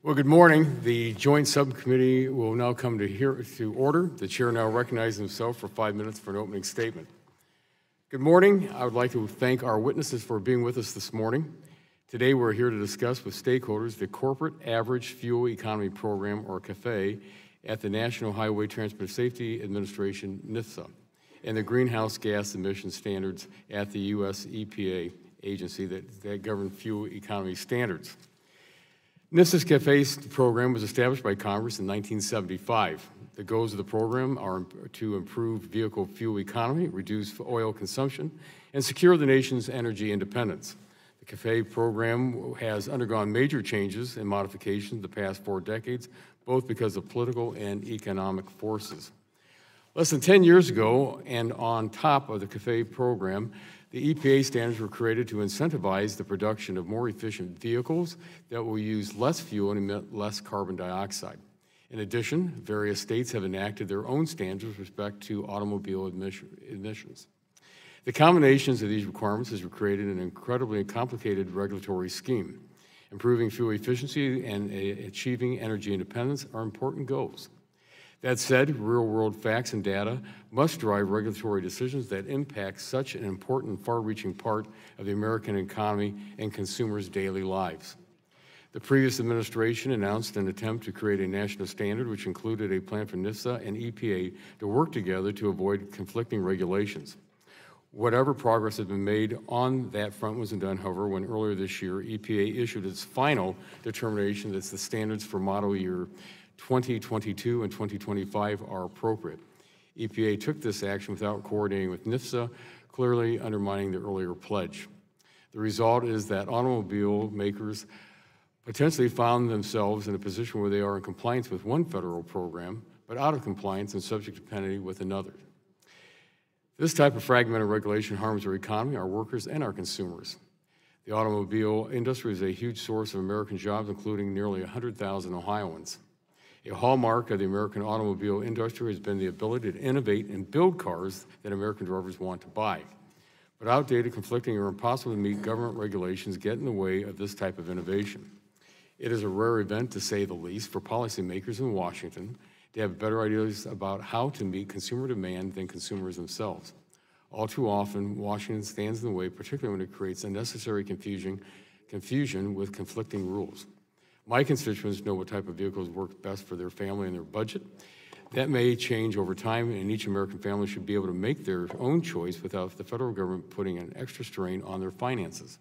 Well, good morning. The joint subcommittee will now come to order. The chair now recognizes himself for 5 minutes for an opening statement. Good morning. I would like to thank our witnesses for being with us this morning. Today, we're here to discuss with stakeholders the Corporate Average Fuel Economy Program, or CAFE, at the National Highway Transport Safety Administration, NHTSA, and the greenhouse gas emission standards at the U.S. EPA agency that govern fuel economy standards. NHTSA's CAFE program was established by Congress in 1975. The goals of the program are to improve vehicle fuel economy, reduce oil consumption, and secure the nation's energy independence. The CAFE program has undergone major changes and modifications the past 4 decades, both because of political and economic forces. Less than 10 years ago, and on top of the CAFE program, the EPA standards were created to incentivize the production of more efficient vehicles that will use less fuel and emit less carbon dioxide. In addition, various states have enacted their own standards with respect to automobile emissions. The combinations of these requirements has created an incredibly complicated regulatory scheme. Improving fuel efficiency and achieving energy independence are important goals. That said, real-world facts and data must drive regulatory decisions that impact such an important, far-reaching part of the American economy and consumers' daily lives. The previous administration announced an attempt to create a national standard which included a plan for NHTSA and EPA to work together to avoid conflicting regulations. Whatever progress has been made on that front wasn't done, however, when earlier this year, EPA issued its final determination that the standards for model year 2022 and 2025 are appropriate. EPA took this action without coordinating with NHTSA, clearly undermining the earlier pledge. The result is that automobile makers potentially found themselves in a position where they are in compliance with one federal program, but out of compliance and subject to penalty with another. This type of fragmented regulation harms our economy, our workers, and our consumers. The automobile industry is a huge source of American jobs, including nearly 100,000 Ohioans. A hallmark of the American automobile industry has been the ability to innovate and build cars that American drivers want to buy. But outdated, conflicting, or impossible to meet government regulations get in the way of this type of innovation. It is a rare event, to say the least, for policymakers in Washington to have better ideas about how to meet consumer demand than consumers themselves. All too often, Washington stands in the way, particularly when it creates unnecessary confusion with conflicting rules. My constituents know what type of vehicles work best for their family and their budget. That may change over time, and each American family should be able to make their own choice without the federal government putting an extra strain on their finances.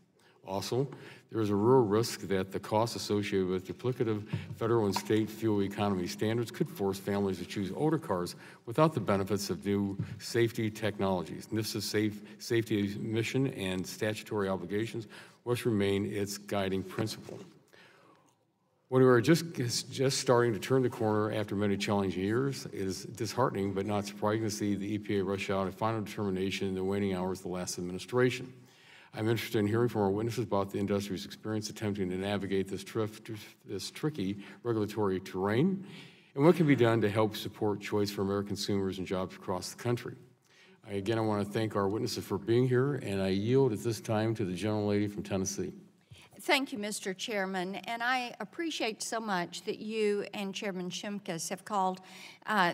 Also, there is a real risk that the costs associated with duplicative federal and state fuel economy standards could force families to choose older cars without the benefits of new safety technologies. NHTSA's safety mission and statutory obligations must remain its guiding principle. When we are just starting to turn the corner after many challenging years, it is disheartening but not surprising to see the EPA rush out a final determination in the waning hours of the last administration. I'm interested in hearing from our witnesses about the industry's experience attempting to navigate this tricky regulatory terrain and what can be done to help support choice for American consumers and jobs across the country. Again, I want to thank our witnesses for being here, and I yield at this time to the gentlelady from Tennessee. Thank you, Mr. Chairman, and I appreciate so much that you and Chairman Shimkus have called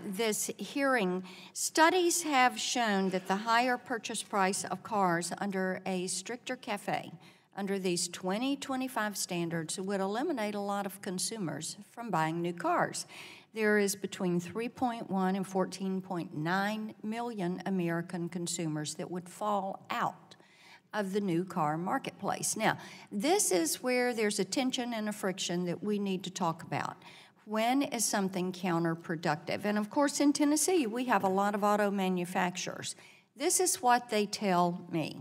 this hearing. Studies have shown that the higher purchase price of cars under a stricter CAFE, under these 2025 standards, would eliminate a lot of consumers from buying new cars. There is between 3.1 and 14.9 million American consumers that would fall out of the new car marketplace. Now, this is where there's a tension and a friction that we need to talk about. When is something counterproductive? And of course, in Tennessee, we have a lot of auto manufacturers. This is what they tell me.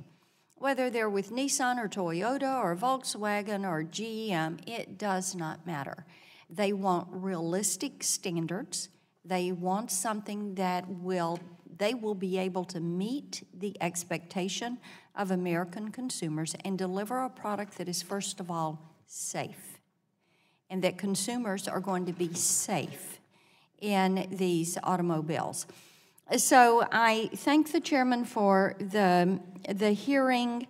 Whether they're with Nissan or Toyota or Volkswagen or GM, it does not matter. They want realistic standards. They want something that they will be able to meet the expectation of American consumers and deliver a product that is, first of all, safe, and that consumers are going to be safe in these automobiles. So I thank the chairman for the hearing.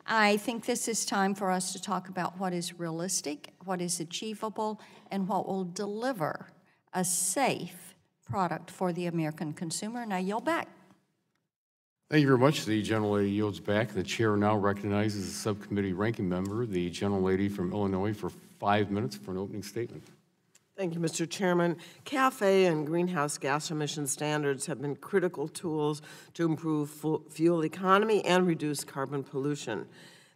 I think this is time for us to talk about what is realistic, what is achievable, and what will deliver a safe product for the American consumer. And I yield back. Thank you very much. The gentlelady yields back. The chair now recognizes the subcommittee ranking member, the gentlelady from Illinois, for 5 minutes for an opening statement. Thank you, Mr. Chairman. CAFE and greenhouse gas emission standards have been critical tools to improve fuel economy and reduce carbon pollution.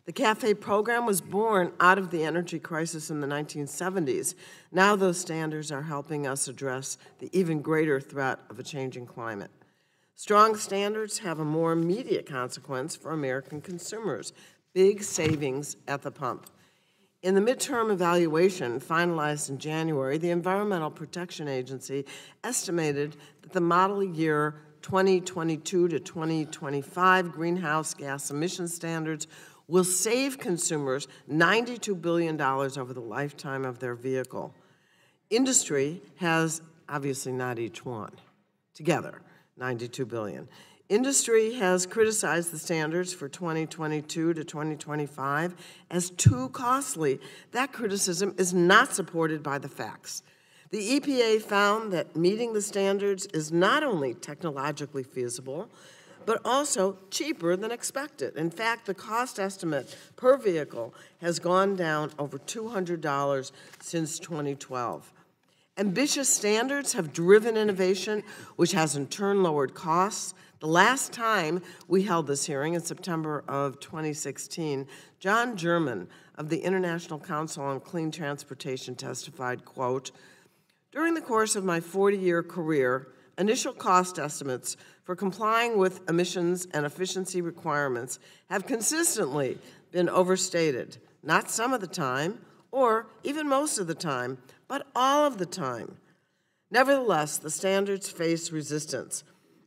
The CAFE program was born out of the energy crisis in the 1970s. Now those standards are helping us address the even greater threat of a changing climate. Strong standards have a more immediate consequence for American consumers: big savings at the pump. In the midterm evaluation finalized in January, the Environmental Protection Agency estimated that the model year 2022 to 2025 greenhouse gas emission standards will save consumers $92 billion over the lifetime of their vehicle. Industry has, obviously not each one, together, $92 billion. Industry has criticized the standards for 2022 to 2025 as too costly. That criticism is not supported by the facts. The EPA found that meeting the standards is not only technologically feasible, but also cheaper than expected. In fact, the cost estimate per vehicle has gone down over $200 since 2012. Ambitious standards have driven innovation, which has in turn lowered costs. The last time we held this hearing, in September of 2016, John German of the International Council on Clean Transportation testified, quote, "During the course of my 40-year career, initial cost estimates for complying with emissions and efficiency requirements have consistently been overstated, not some of the time, or even most of the time, but all of the time. Nevertheless, the standards face resistance.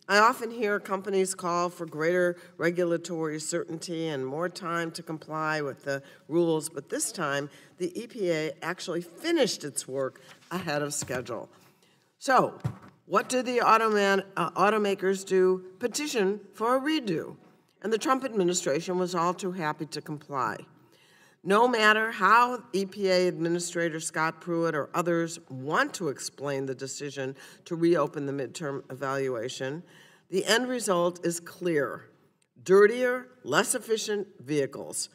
I often hear companies call for greater regulatory certainty and more time to comply with the rules, but this time the EPA actually finished its work ahead of schedule." So, what did the automakers do? Petition for a redo. And the Trump administration was all too happy to comply. No matter how EPA Administrator Scott Pruitt or others want to explain the decision to reopen the midterm evaluation, the end result is clear: dirtier, less efficient vehicles.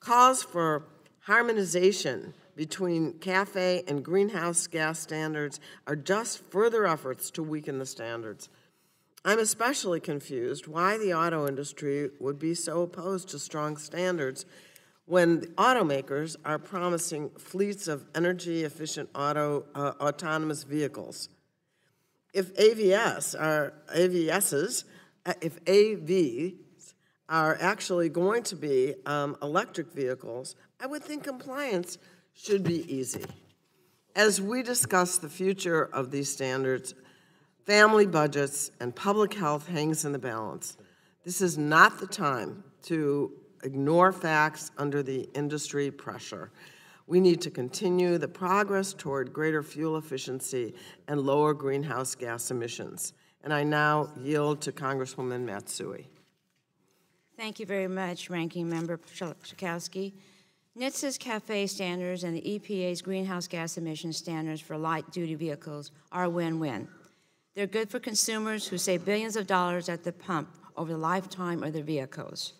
Calls for harmonization between CAFE and greenhouse gas standards are just further efforts to weaken the standards. I'm especially confused why the auto industry would be so opposed to strong standards when the automakers are promising fleets of energy-efficient autonomous vehicles. If AVs are actually going to be electric vehicles, I would think compliance should be easy. As we discuss the future of these standards, family budgets and public health hangs in the balance. This is not the time to ignore facts under the industry pressure. We need to continue the progress toward greater fuel efficiency and lower greenhouse gas emissions. And I now yield to Congresswoman Matsui. Thank you very much, Ranking Member Schakowsky. NHTSA's CAFE standards and the EPA's greenhouse gas emission standards for light-duty vehicles are a win-win. They're good for consumers who save billions of dollars at the pump over the lifetime of their vehicles.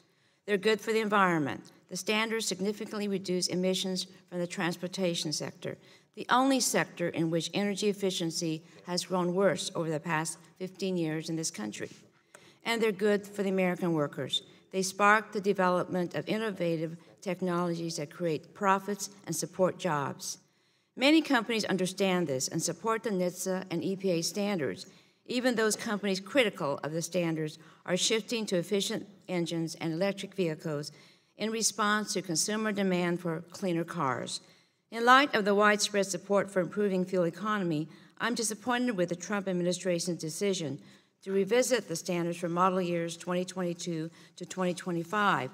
They're good for the environment. The standards significantly reduce emissions from the transportation sector, the only sector in which energy efficiency has grown worse over the past 15 years in this country. And they're good for the American workers. They spark the development of innovative technologies that create profits and support jobs. Many companies understand this and support the NHTSA and EPA standards. Even those companies critical of the standards are shifting to efficient engines and electric vehicles in response to consumer demand for cleaner cars. In light of the widespread support for improving fuel economy, I'm disappointed with the Trump administration's decision to revisit the standards for model years 2022 to 2025.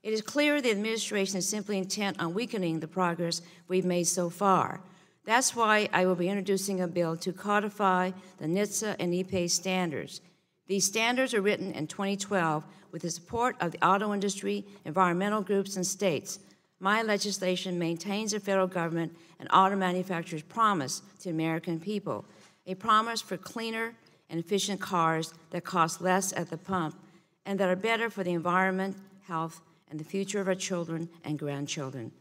It is clear the administration is simply intent on weakening the progress we've made so far. That's why I will be introducing a bill to codify the NHTSA and EPA standards. These standards were written in 2012 with the support of the auto industry, environmental groups, and states. My legislation maintains the federal government and auto manufacturers' promise to the American people, a promise for cleaner and efficient cars that cost less at the pump and that are better for the environment, health, and the future of our children and grandchildren.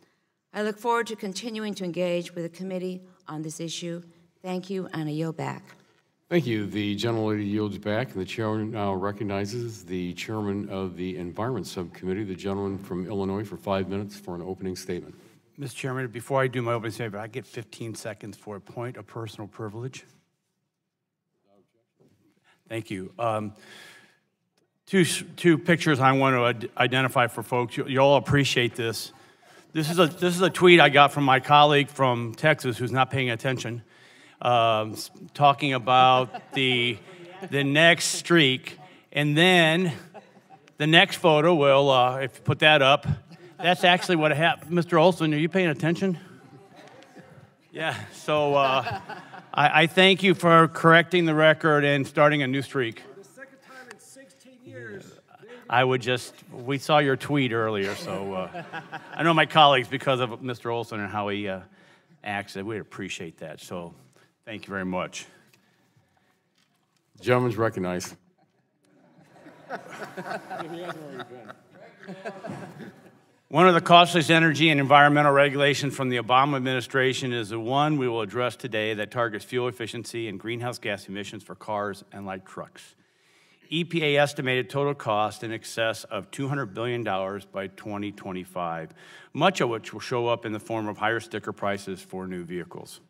I look forward to continuing to engage with the committee on this issue. Thank you, and I yield back. Thank you. The gentlelady yields back, and the chair now recognizes the chairman of the Environment Subcommittee, the gentleman from Illinois, for 5 minutes for an opening statement. Mr. Chairman, before I do my opening statement, I get 15 seconds for a point of personal privilege. Thank you. Two pictures I want to identify for folks. You all appreciate this. This is a tweet I got from my colleague from Texas who's not paying attention, talking about the next streak, and then the next photo will, if you put that up, that's actually what happened. Mr. Olson, are you paying attention? Yeah. So I thank you for correcting the record and starting a new streak. For the second time in 16 years. We saw your tweet earlier, so I know my colleagues, because of Mr. Olson and how he acts, we appreciate that. So thank you very much. The gentleman's recognized. One of the costliest energy and environmental regulations from the Obama administration is the one we will address today that targets fuel efficiency and greenhouse gas emissions for cars and light trucks. EPA estimated total cost in excess of $200 billion by 2025, much of which will show up in the form of higher sticker prices for new vehicles.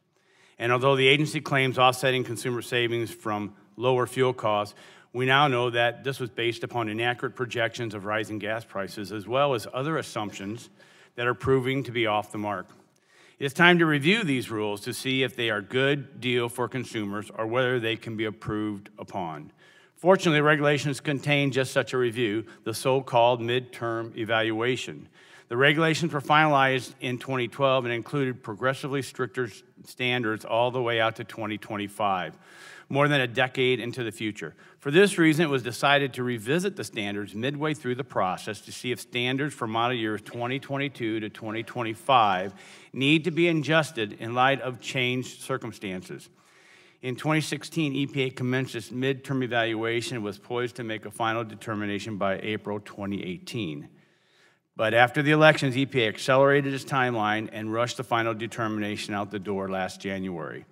And although the agency claims offsetting consumer savings from lower fuel costs, we now know that this was based upon inaccurate projections of rising gas prices, as well as other assumptions that are proving to be off the mark. It's time to review these rules to see if they are a good deal for consumers or whether they can be improved upon. Fortunately, regulations contain just such a review, the so-called midterm evaluation. The regulations were finalized in 2012 and included progressively stricter standards all the way out to 2025, more than a decade into the future. For this reason, it was decided to revisit the standards midway through the process to see if standards for model years 2022 to 2025 need to be adjusted in light of changed circumstances. In 2016, EPA commenced its midterm evaluation and was poised to make a final determination by April 2018. But after the elections, EPA accelerated its timeline and rushed the final determination out the door last January.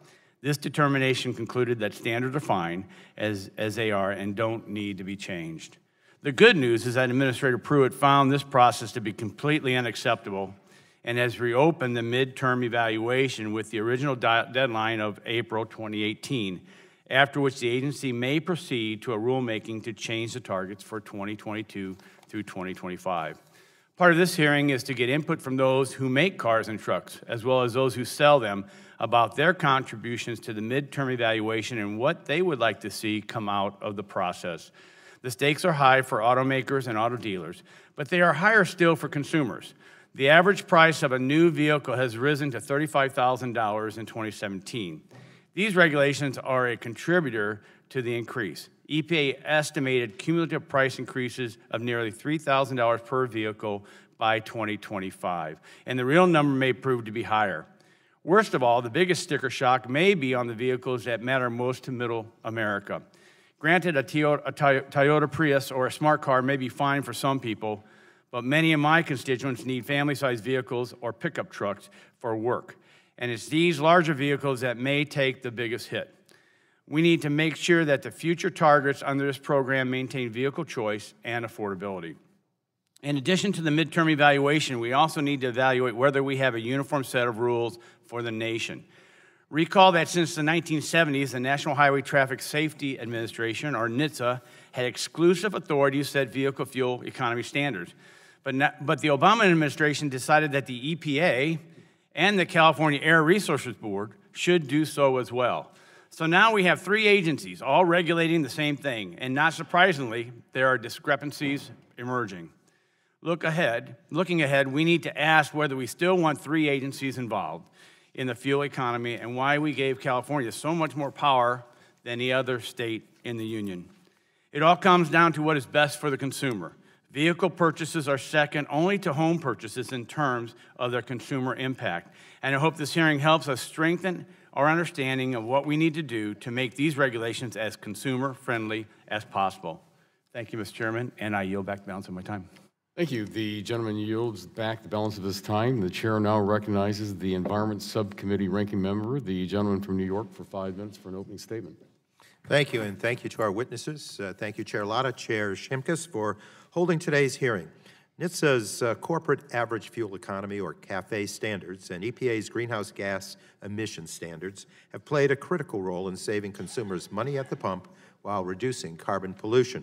This determination concluded that standards are fine as they are and don't need to be changed. The good news is that Administrator Pruitt found this process to be completely unacceptable and has reopened the midterm evaluation with the original deadline of April 2018, after which the agency may proceed to a rulemaking to change the targets for 2022 through 2025. Part of this hearing is to get input from those who make cars and trucks, as well as those who sell them, about their contributions to the midterm evaluation and what they would like to see come out of the process. The stakes are high for automakers and auto dealers, but they are higher still for consumers. The average price of a new vehicle has risen to $35,000 in 2017. These regulations are a contributor to the increase. EPA estimated cumulative price increases of nearly $3,000 per vehicle by 2025, and the real number may prove to be higher. Worst of all, the biggest sticker shock may be on the vehicles that matter most to middle America. Granted, a Toyota Prius or a smart car may be fine for some people, but many of my constituents need family-sized vehicles or pickup trucks for work, and it's these larger vehicles that may take the biggest hit. We need to make sure that the future targets under this program maintain vehicle choice and affordability. In addition to the midterm evaluation, we also need to evaluate whether we have a uniform set of rules for the nation. Recall that since the 1970s, the National Highway Traffic Safety Administration, or NHTSA, had exclusive authority to set vehicle fuel economy standards. But the Obama administration decided that the EPA and the California Air Resources Board should do so as well. So now we have three agencies all regulating the same thing, and not surprisingly, there are discrepancies emerging. Looking ahead, we need to ask whether we still want three agencies involved in the fuel economy and why we gave California so much more power than the other state in the union. It all comes down to what is best for the consumer. Vehicle purchases are second only to home purchases in terms of their consumer impact. And I hope this hearing helps us strengthen our understanding of what we need to do to make these regulations as consumer-friendly as possible. Thank you, Mr. Chairman, and I yield back the balance of my time. Thank you. The gentleman yields back the balance of his time. The chair now recognizes the Environment Subcommittee ranking member, the gentleman from New York, for 5 minutes for an opening statement. Thank you, and thank you to our witnesses. Thank you, Chair Latta, Chair Shimkus, for holding today's hearing. NHTSA's corporate average fuel economy, or CAFE standards, and EPA's greenhouse gas emission standards have played a critical role in saving consumers money at the pump while reducing carbon pollution.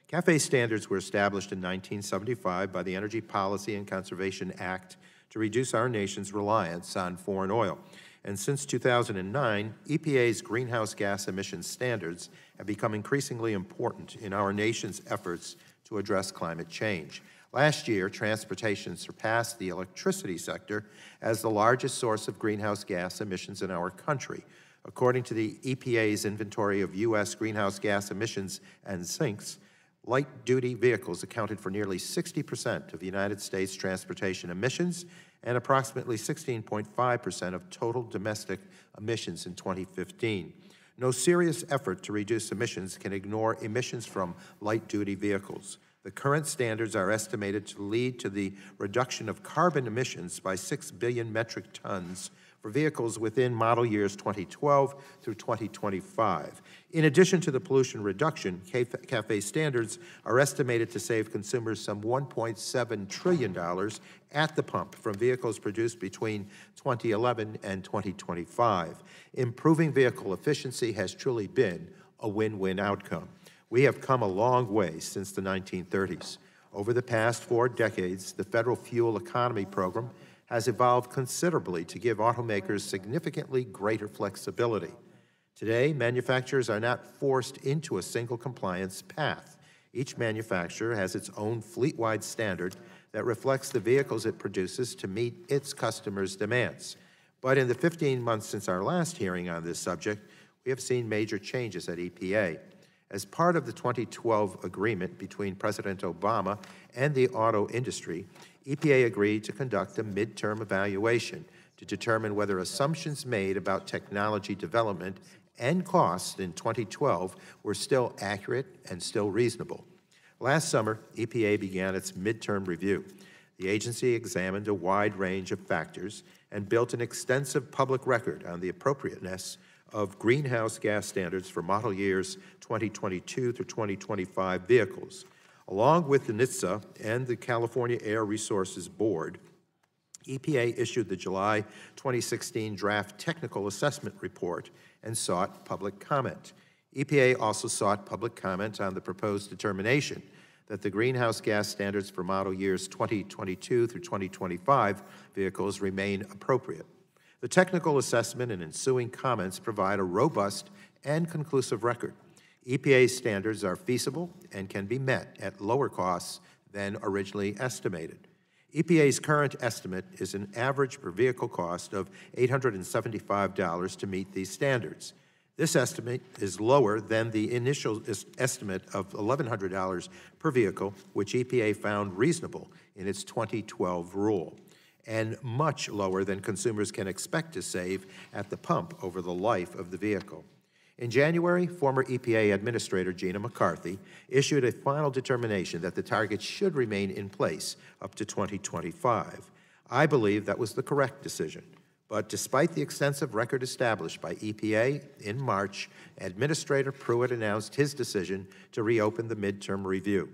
CAFE standards were established in 1975 by the Energy Policy and Conservation Act to reduce our nation's reliance on foreign oil. And since 2009, EPA's greenhouse gas emission standards have become increasingly important in our nation's efforts to address climate change. Last year, transportation surpassed the electricity sector as the largest source of greenhouse gas emissions in our country. According to the EPA's inventory of U.S. greenhouse gas emissions and sinks, light-duty vehicles accounted for nearly 60% of the United States transportation emissions and approximately 16.5% of total domestic emissions in 2015. No serious effort to reduce emissions can ignore emissions from light-duty vehicles. The current standards are estimated to lead to the reduction of carbon emissions by 6 billion metric tons for vehicles within model years 2012 through 2025. In addition to the pollution reduction, CAFE standards are estimated to save consumers some $1.7 trillion at the pump from vehicles produced between 2011 and 2025. Improving vehicle efficiency has truly been a win-win outcome. We have come a long way since the 1930s. Over the past 4 decades, the Federal Fuel Economy Program has evolved considerably to give automakers significantly greater flexibility. Today, manufacturers are not forced into a single compliance path. Each manufacturer has its own fleet-wide standard that reflects the vehicles it produces to meet its customers' demands. But in the 15 months since our last hearing on this subject, we have seen major changes at EPA. As part of the 2012 agreement between President Obama and the auto industry, EPA agreed to conduct a midterm evaluation to determine whether assumptions made about technology development and costs in 2012 were still accurate and still reasonable. Last summer, EPA began its midterm review. The agency examined a wide range of factors and built an extensive public record on the appropriateness of greenhouse gas standards for model years 2022 through 2025 vehicles. Along with the NHTSA and the California Air Resources Board, EPA issued the July 2016 draft technical assessment report and sought public comment. EPA also sought public comment on the proposed determination that the greenhouse gas standards for model years 2022 through 2025 vehicles remain appropriate. The technical assessment and ensuing comments provide a robust and conclusive record. EPA's standards are feasible and can be met at lower costs than originally estimated. EPA's current estimate is an average per vehicle cost of $875 to meet these standards. This estimate is lower than the initial estimate of $1,100 per vehicle, which EPA found reasonable in its 2012 rule, and much lower than consumers can expect to save at the pump over the life of the vehicle. In January, former EPA Administrator Gina McCarthy issued a final determination that the targets should remain in place up to 2025. I believe that was the correct decision. But despite the extensive record established by EPA, in March, Administrator Pruitt announced his decision to reopen the midterm review.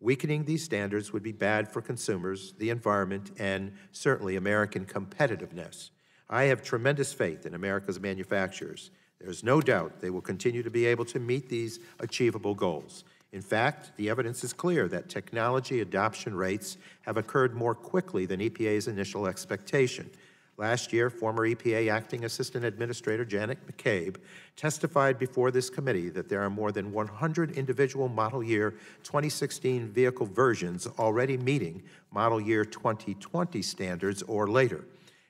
Weakening these standards would be bad for consumers, the environment, and certainly American competitiveness. I have tremendous faith in America's manufacturers. There's no doubt they will continue to be able to meet these achievable goals. In fact, the evidence is clear that technology adoption rates have occurred more quickly than EPA's initial expectation. Last year, former EPA Acting Assistant Administrator Janet McCabe testified before this committee that there are more than 100 individual model year 2016 vehicle versions already meeting model year 2020 standards or later.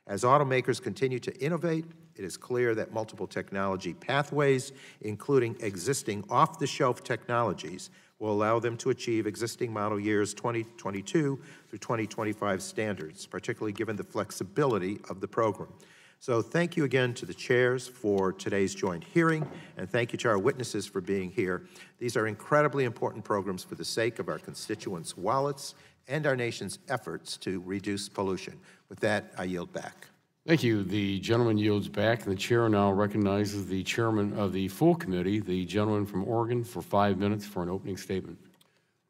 As automakers continue to innovate it is clear that multiple technology pathways, including existing off-the-shelf technologies, will allow them to achieve existing model years 2022 through 2025 standards, particularly given the flexibility of the program. So thank you again to the chairs for today's joint hearing, and thank you to our witnesses for being here. These are incredibly important programs for the sake of our constituents' wallets and our nation's efforts to reduce pollution. With that, I yield back. Thank you. The gentleman yields back, and the chair now recognizes the chairman of the full committee, the gentleman from Oregon, for 5 minutes for an opening statement.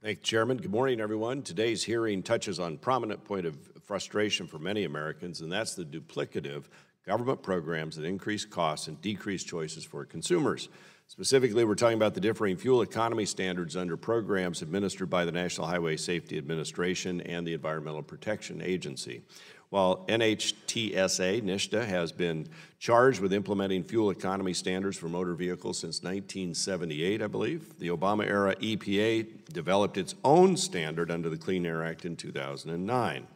Thank you, Chairman. Good morning, everyone. Today's hearing touches on a prominent point of frustration for many Americans, and that's the duplicative government programs that increase costs and decrease choices for consumers. Specifically, we're talking about the differing fuel economy standards under programs administered by the National Highway Safety Administration and the Environmental Protection Agency. While NHTSA, NHTSA, has been charged with implementing fuel economy standards for motor vehicles since 1978, I believe, the Obama-era EPA developed its own standard under the Clean Air Act in 2009.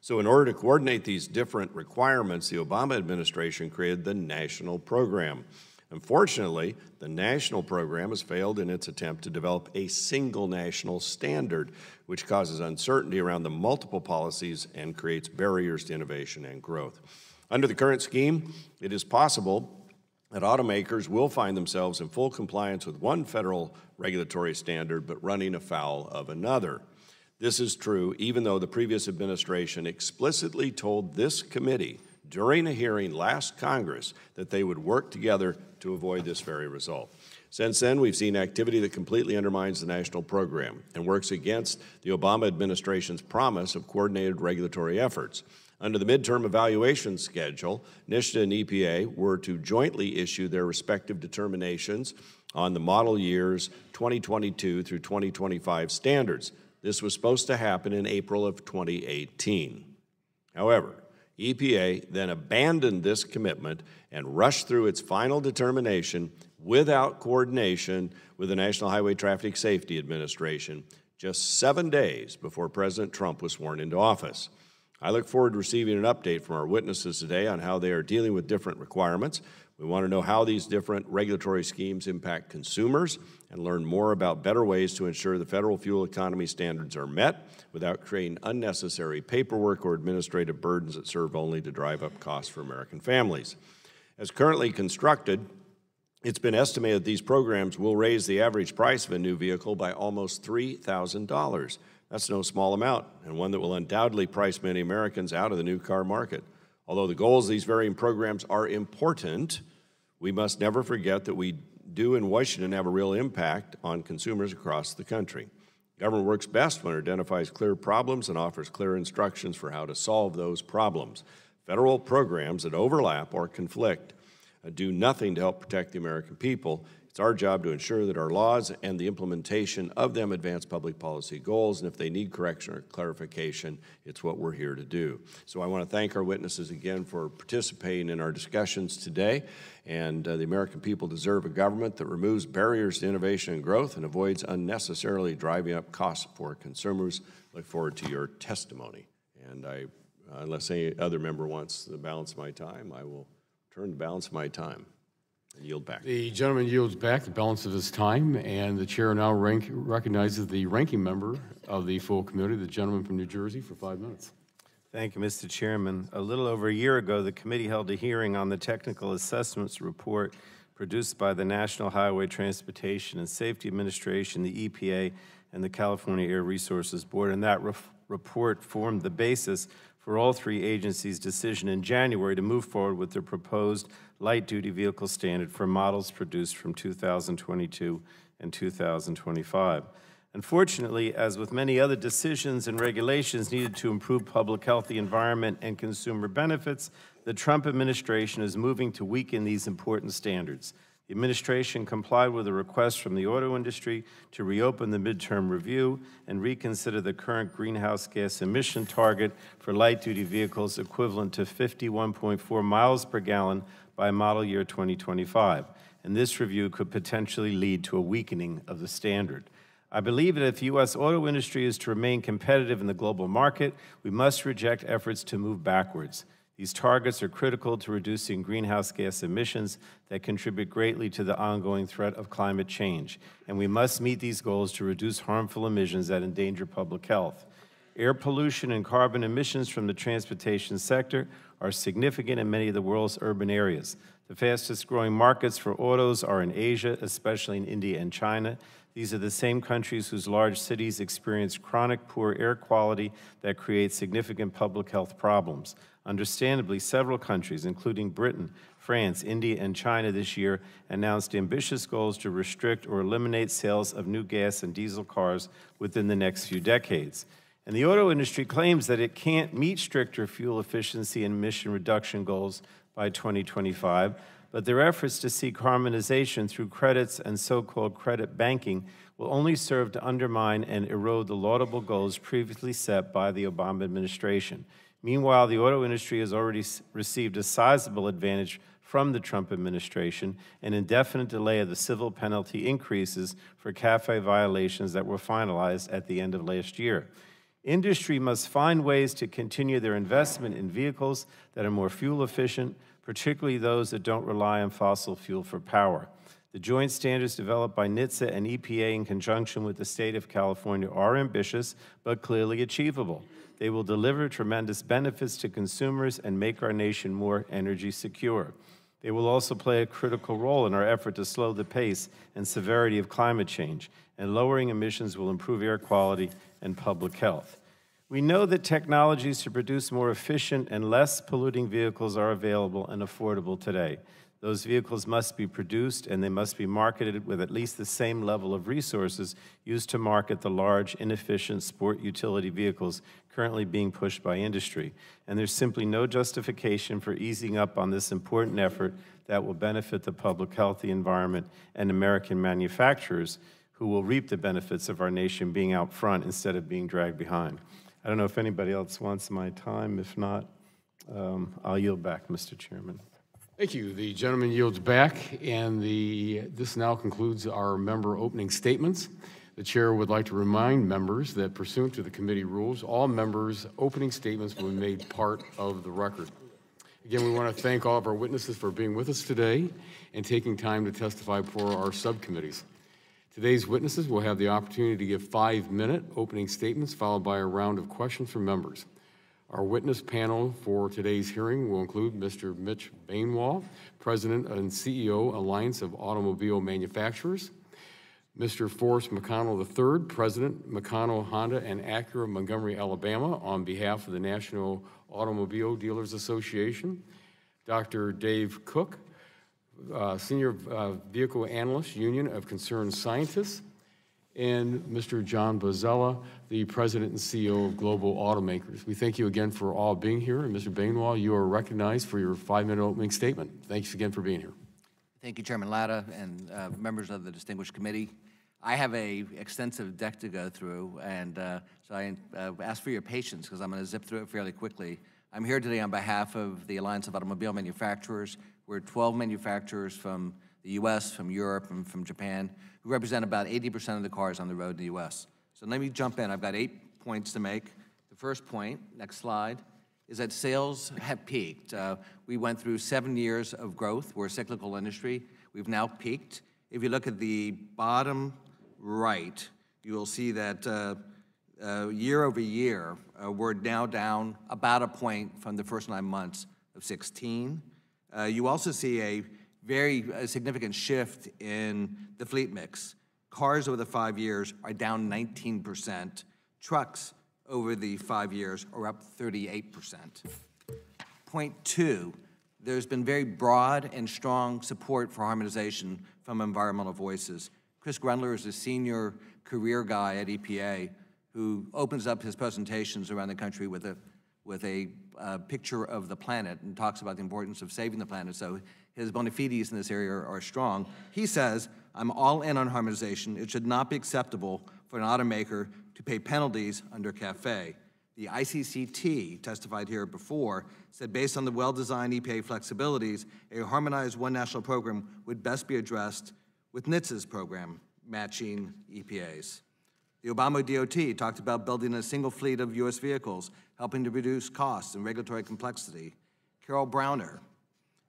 So in order to coordinate these different requirements, the Obama administration created the national program. Unfortunately, the national program has failed in its attempt to develop a single national standard, which causes uncertainty around the multiple policies and creates barriers to innovation and growth. Under the current scheme, it is possible that automakers will find themselves in full compliance with one federal regulatory standard, but running afoul of another. This is true even though the previous administration explicitly told this committee during a hearing last Congress that they would work together to avoid this very result. Since then, we've seen activity that completely undermines the national program and works against the Obama administration's promise of coordinated regulatory efforts. Under the midterm evaluation schedule, NHTSA and EPA were to jointly issue their respective determinations on the model years 2022 through 2025 standards. This was supposed to happen in April of 2018. However, EPA then abandoned this commitment and rushed through its final determination without coordination with the National Highway Traffic Safety Administration just 7 days before President Trump was sworn into office. I look forward to receiving an update from our witnesses today on how they are dealing with different requirements. We want to know how these different regulatory schemes impact consumers and learn more about better ways to ensure the federal fuel economy standards are met without creating unnecessary paperwork or administrative burdens that serve only to drive up costs for American families. As currently constructed, it's been estimated that these programs will raise the average price of a new vehicle by almost $3,000. That's no small amount, and one that will undoubtedly price many Americans out of the new car market. Although the goals of these varying programs are important, we must never forget that we do in Washington have a real impact on consumers across the country. Government works best when it identifies clear problems and offers clear instructions for how to solve those problems. Federal programs that overlap or conflict do nothing to help protect the American people. It's our job to ensure that our laws and the implementation of them advance public policy goals, and if they need correction or clarification, it's what we're here to do. So I want to thank our witnesses again for participating in our discussions today, and the American people deserve a government that removes barriers to innovation and growth and avoids unnecessarily driving up costs for consumers. Look forward to your testimony. And unless any other member wants the balance of my time, I will turn the balance of my time. Yield back. The gentleman yields back the balance of his time, and the chair now recognizes the ranking member of the full committee, the gentleman from New Jersey, for 5 minutes. Thank you, Mr. Chairman. A little over a year ago, the committee held a hearing on the technical assessments report produced by the National Highway Transportation and Safety Administration, the EPA, and the California Air Resources Board, and that report formed the basis for all three agencies' decision in January to move forward with their proposed light-duty vehicle standard for models produced from 2022 and 2025. Unfortunately, as with many other decisions and regulations needed to improve public health, the environment, and consumer benefits, the Trump administration is moving to weaken these important standards. The administration complied with a request from the auto industry to reopen the midterm review and reconsider the current greenhouse gas emission target for light-duty vehicles equivalent to 51.4 miles per gallon by model year 2025. And this review could potentially lead to a weakening of the standard. I believe that if the U.S. auto industry is to remain competitive in the global market, we must reject efforts to move backwards. These targets are critical to reducing greenhouse gas emissions that contribute greatly to the ongoing threat of climate change, and we must meet these goals to reduce harmful emissions that endanger public health. Air pollution and carbon emissions from the transportation sector are significant in many of the world's urban areas. The fastest growing markets for autos are in Asia, especially in India and China. These are the same countries whose large cities experience chronic poor air quality that creates significant public health problems. Understandably, several countries, including Britain, France, India, and China this year, announced ambitious goals to restrict or eliminate sales of new gas and diesel cars within the next few decades. And the auto industry claims that it can't meet stricter fuel efficiency and emission reduction goals by 2025, but their efforts to seek harmonization through credits and so-called credit banking will only serve to undermine and erode the laudable goals previously set by the Obama administration. Meanwhile, the auto industry has already received a sizable advantage from the Trump administration, an indefinite delay of the civil penalty increases for CAFE violations that were finalized at the end of last year. Industry must find ways to continue their investment in vehicles that are more fuel efficient, particularly those that don't rely on fossil fuel for power. The joint standards developed by NHTSA and EPA in conjunction with the state of California are ambitious, but clearly achievable. They will deliver tremendous benefits to consumers and make our nation more energy secure. They will also play a critical role in our effort to slow the pace and severity of climate change, and lowering emissions will improve air quality and public health. We know that technologies to produce more efficient and less polluting vehicles are available and affordable today. Those vehicles must be produced and they must be marketed with at least the same level of resources used to market the large, inefficient sport utility vehicles currently being pushed by industry. And there's simply no justification for easing up on this important effort that will benefit the public health, the environment, and American manufacturers who will reap the benefits of our nation being out front instead of being dragged behind. I don't know if anybody else wants my time. If not, I'll yield back, Mr. Chairman. Thank you. The gentleman yields back, and this now concludes our member opening statements. The chair would like to remind members that pursuant to the committee rules, all members' opening statements will be made part of the record. Again, we want to thank all of our witnesses for being with us today and taking time to testify before our subcommittees. Today's witnesses will have the opportunity to give 5-minute opening statements followed by a round of questions from members. Our witness panel for today's hearing will include Mr. Mitch Bainwall, President and CEO, Alliance of Automobile Manufacturers, Mr. Forrest McConnell III, President, McConnell Honda and Acura Montgomery, Alabama, on behalf of the National Automobile Dealers Association, Dr. Dave Cook, Senior Vehicle Analyst, Union of Concerned Scientists, and Mr. John Bozzella, the President and CEO of Global Automakers. We thank you again for all being here, and Mr. Bainwall, you are recognized for your 5-minute opening statement. Thanks again for being here. Thank you, Chairman Latta, and members of the distinguished committee. I have an extensive deck to go through, and so I ask for your patience because I'm going to zip through it fairly quickly. I'm here today on behalf of the Alliance of Automobile Manufacturers. We're 12 manufacturers from the U.S., from Europe, and from Japan, who represent about 80% of the cars on the road in the U.S. So let me jump in. I've got 8 points to make. The first point, next slide, is that sales have peaked. We went through 7 years of growth. We're a cyclical industry. We've now peaked. If you look at the bottom right, you will see that year over year, we're now down about a point from the first 9 months of 16. You also see a very significant shift in the fleet mix. Cars over the 5 years are down 19%. Trucks over the 5 years are up 38%. Point 2, there's been very broad and strong support for harmonization from environmental voices. Chris Grundler is a senior career guy at EPA who opens up his presentations around the country with a picture of the planet and talks about the importance of saving the planet. So his bona fides in this area are strong. He says, I'm all in on harmonization. It should not be acceptable for an automaker to pay penalties under CAFE. The ICCT testified here before, said based on the well-designed EPA flexibilities, a harmonized one national program would best be addressed with NHTSA's program, matching EPA's. The Obama DOT talked about building a single fleet of U.S. vehicles, helping to reduce costs and regulatory complexity. Carol Browner,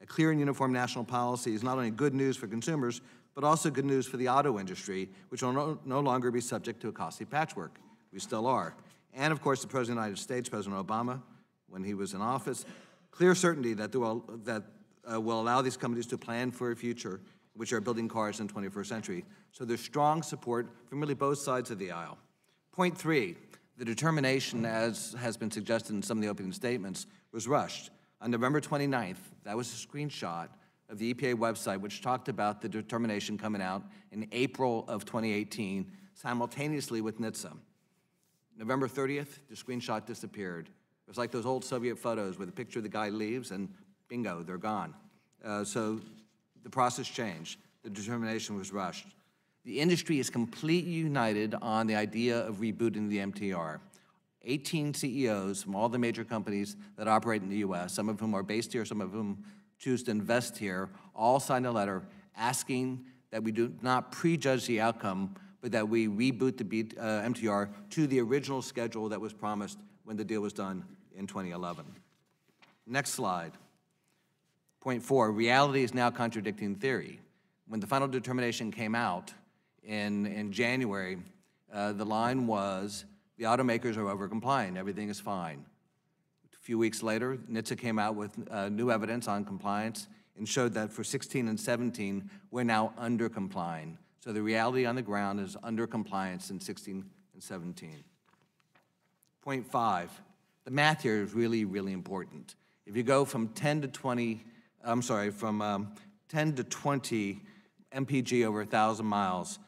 a clear and uniform national policy is not only good news for consumers, but also good news for the auto industry, which will no longer be subject to a costly patchwork. We still are. And of course, the President of the United States, President Obama, when he was in office, clear certainty that will allow these companies to plan for a future in which are building cars in the 21st century. So there's strong support from really both sides of the aisle. Point 3, the determination, as has been suggested in some of the opening statements, was rushed. On November 29th, that was a screenshot of the EPA website, which talked about the determination coming out in April of 2018, simultaneously with NHTSA. November 30th, the screenshot disappeared. It was like those old Soviet photos where the picture of the guy leaves and bingo, they're gone. So the process changed. The determination was rushed. The industry is completely united on the idea of rebooting the MTR. 18 CEOs from all the major companies that operate in the U.S., some of whom are based here, some of whom choose to invest here, all signed a letter asking that we do not prejudge the outcome, but that we reboot the MTR to the original schedule that was promised when the deal was done in 2011. Next slide. Point 4, reality is now contradicting theory. When the final determination came out in January, the line was, the automakers are over-complying, everything is fine. A few weeks later, NHTSA came out with new evidence on compliance and showed that for 16 and 17, we're now under-complying. So the reality on the ground is under-compliance in 16 and 17. Point 5, the math here is really, really important. If you go from 10 to 20 MPG over 1,000 miles,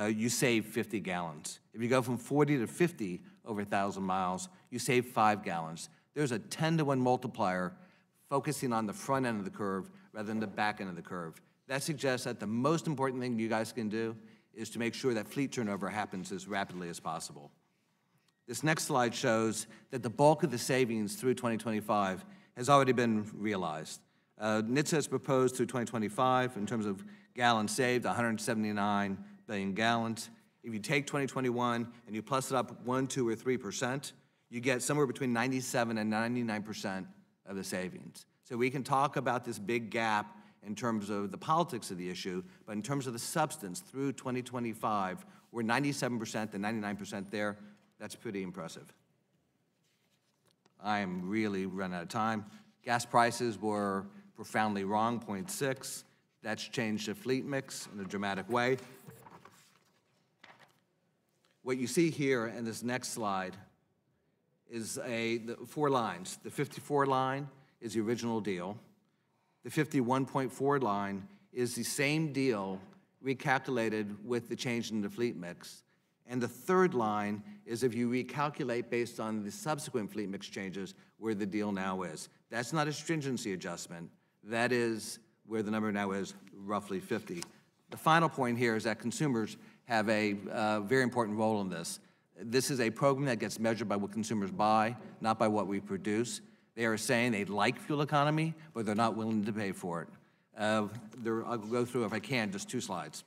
you save 50 gallons. If you go from 40 to 50 over 1,000 miles, you save 5 gallons. There's a 10-to-1 multiplier focusing on the front end of the curve rather than the back end of the curve. That suggests that the most important thing you guys can do is to make sure that fleet turnover happens as rapidly as possible. This next slide shows that the bulk of the savings through 2025 has already been realized. NHTSA has proposed through 2025, in terms of gallons saved, 179 billion gallons. If you take 2021 and you plus it up 1, 2, or 3%, you get somewhere between 97 and 99% of the savings. So we can talk about this big gap in terms of the politics of the issue, but in terms of the substance, through 2025, we're 97% and 99% there. That's pretty impressive. I am really running out of time. Gas prices were profoundly wrong, 0.6. That's changed the fleet mix in a dramatic way. What you see here in this next slide is the 4 lines. The 54 line is the original deal. The 51.4 line is the same deal recalculated with the change in the fleet mix. And the 3rd line is if you recalculate based on the subsequent fleet mix changes where the deal now is. That's not a stringency adjustment. That is where the number now is, roughly 50. The final point here is that consumers have a very important role in this. This is a program that gets measured by what consumers buy, not by what we produce. They are saying they like fuel economy, but they're not willing to pay for it. I'll go through, if I can, just 2 slides.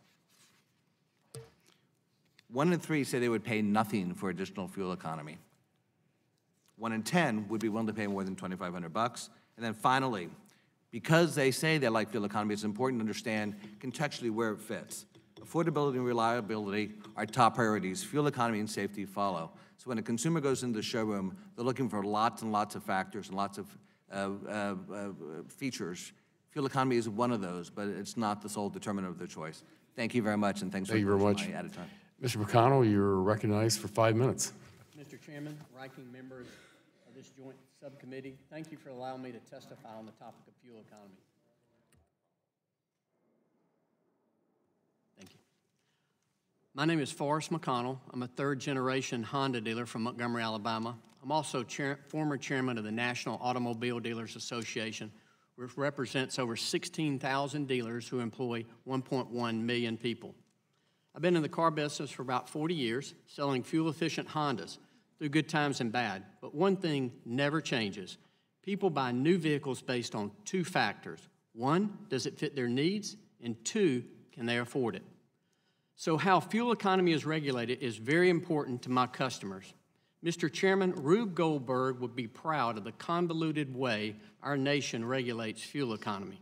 1 in 3 say they would pay nothing for additional fuel economy. 1 in 10 would be willing to pay more than $2,500. And then finally, because they say they like fuel economy, it's important to understand contextually where it fits. Affordability and reliability are top priorities. Fuel economy and safety follow. So when a consumer goes into the showroom, they're looking for lots and lots of factors and lots of features. Fuel economy is one of those, but it's not the sole determinant of their choice. Thank you very much, and thanks for my added time. Mr. McConnell, you're recognized for 5 minutes. Mr. Chairman, ranking members of this joint subcommittee, thank you for allowing me to testify on the topic of fuel economy. Thank you. My name is Forrest McConnell. I'm a 3rd-generation Honda dealer from Montgomery, Alabama. I'm also former chairman of the National Automobile Dealers Association, which represents over 16,000 dealers who employ 1.1 million people. I've been in the car business for about 40 years, selling fuel-efficient Hondas through good times and bad. But one thing never changes. People buy new vehicles based on 2 factors. 1, does it fit their needs? And 2, can they afford it? So how fuel economy is regulated is very important to my customers. Mr. Chairman, Rube Goldberg would be proud of the convoluted way our nation regulates fuel economy.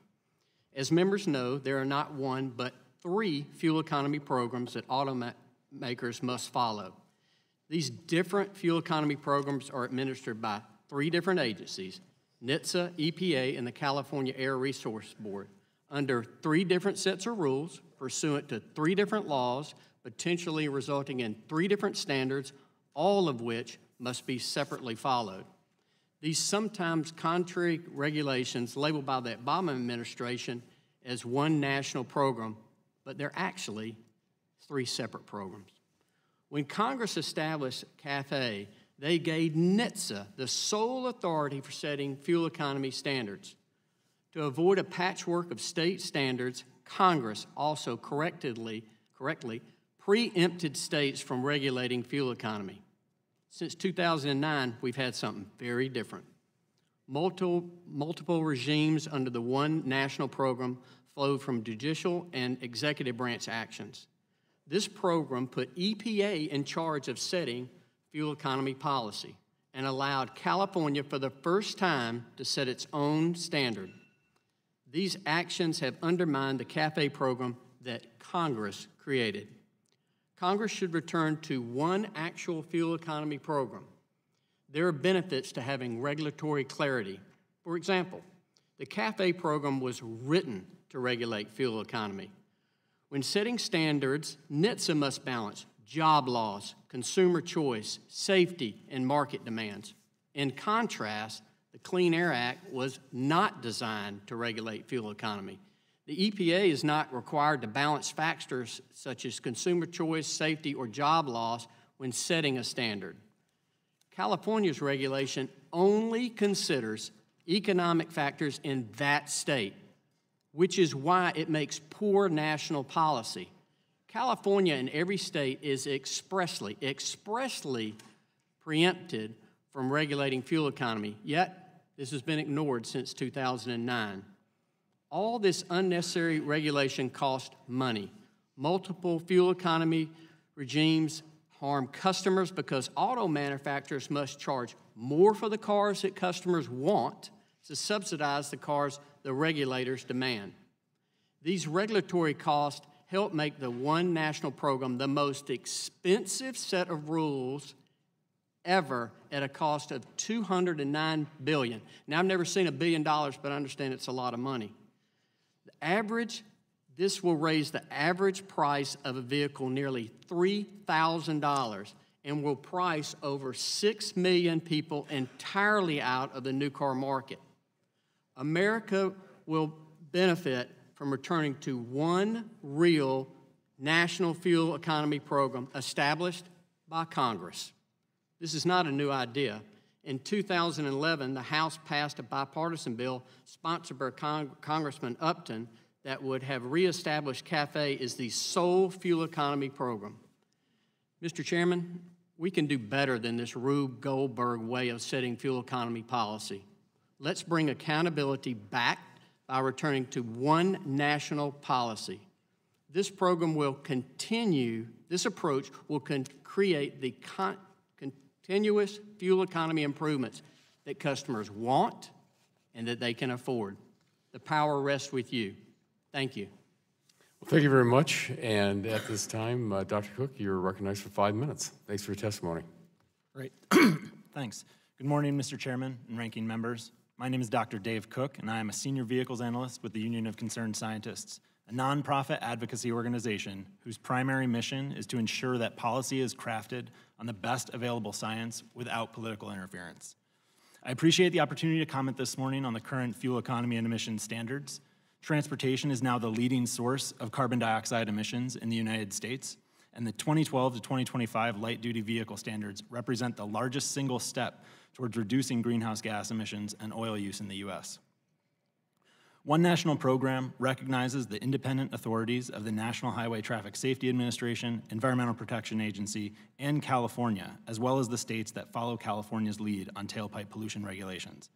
As members know, there are not one but 3 fuel economy programs that automakers must follow. These different fuel economy programs are administered by 3 different agencies, NHTSA, EPA, and the California Air Resources Board, under 3 different sets of rules pursuant to 3 different laws, potentially resulting in 3 different standards, all of which must be separately followed. These sometimes contrary regulations labeled by the Obama administration as one national program, but they're actually 3 separate programs. When Congress established CAFE, they gave NHTSA the sole authority for setting fuel economy standards. To avoid a patchwork of state standards, Congress also correctly preempted states from regulating fuel economy. Since 2009, we've had something very different. Multiple regimes under the one national program flowed from judicial and executive branch actions. This program put EPA in charge of setting fuel economy policy and allowed California for the first time to set its own standard. These actions have undermined the CAFE program that Congress created. Congress should return to one actual fuel economy program. There are benefits to having regulatory clarity. For example, the CAFE program was written to regulate fuel economy. When setting standards, NHTSA must balance job loss, consumer choice, safety, and market demands. In contrast, the Clean Air Act was not designed to regulate fuel economy. The EPA is not required to balance factors such as consumer choice, safety, or job loss when setting a standard. California's regulation only considers economic factors in that state, which is why it makes poor national policy. California in every state is expressly preempted from regulating fuel economy, yet this has been ignored since 2009. All this unnecessary regulation costs money. Multiple fuel economy regimes harm customers because auto manufacturers must charge more for the cars that customers want to subsidize the cars the regulators demand. These regulatory costs help make the one national program the most expensive set of rules ever at a cost of $209 billion. Now, I've never seen $1 billion, but I understand it's a lot of money. This will raise the average price of a vehicle nearly $3,000 and will price over 6 million people entirely out of the new car market. America will benefit from returning to one real national fuel economy program established by Congress. This is not a new idea. In 2011, the House passed a bipartisan bill sponsored by Congressman Upton that would have reestablished CAFE as the sole fuel economy program. Mr. Chairman, we can do better than this Rube Goldberg way of setting fuel economy policy. Let's bring accountability back by returning to one national policy. This program will continue, this approach will create the continuous fuel economy improvements that customers want and that they can afford. The power rests with you. Thank you. Well, thank you very much. And at this time, Dr. Cook, you're recognized for 5 minutes. Thanks for your testimony. Great. Thanks. Good morning, Mr. Chairman and ranking members. My name is Dr. Dave Cook, and I am a senior vehicles analyst with the Union of Concerned Scientists, a nonprofit advocacy organization whose primary mission is to ensure that policy is crafted on the best available science without political interference. I appreciate the opportunity to comment this morning on the current fuel economy and emissions standards. Transportation is now the leading source of carbon dioxide emissions in the United States, and the 2012 to 2025 light-duty vehicle standards represent the largest single step towards reducing greenhouse gas emissions and oil use in the U.S. One national program recognizes the independent authorities of the National Highway Traffic Safety Administration, Environmental Protection Agency, and California, as well as the states that follow California's lead on tailpipe pollution regulations.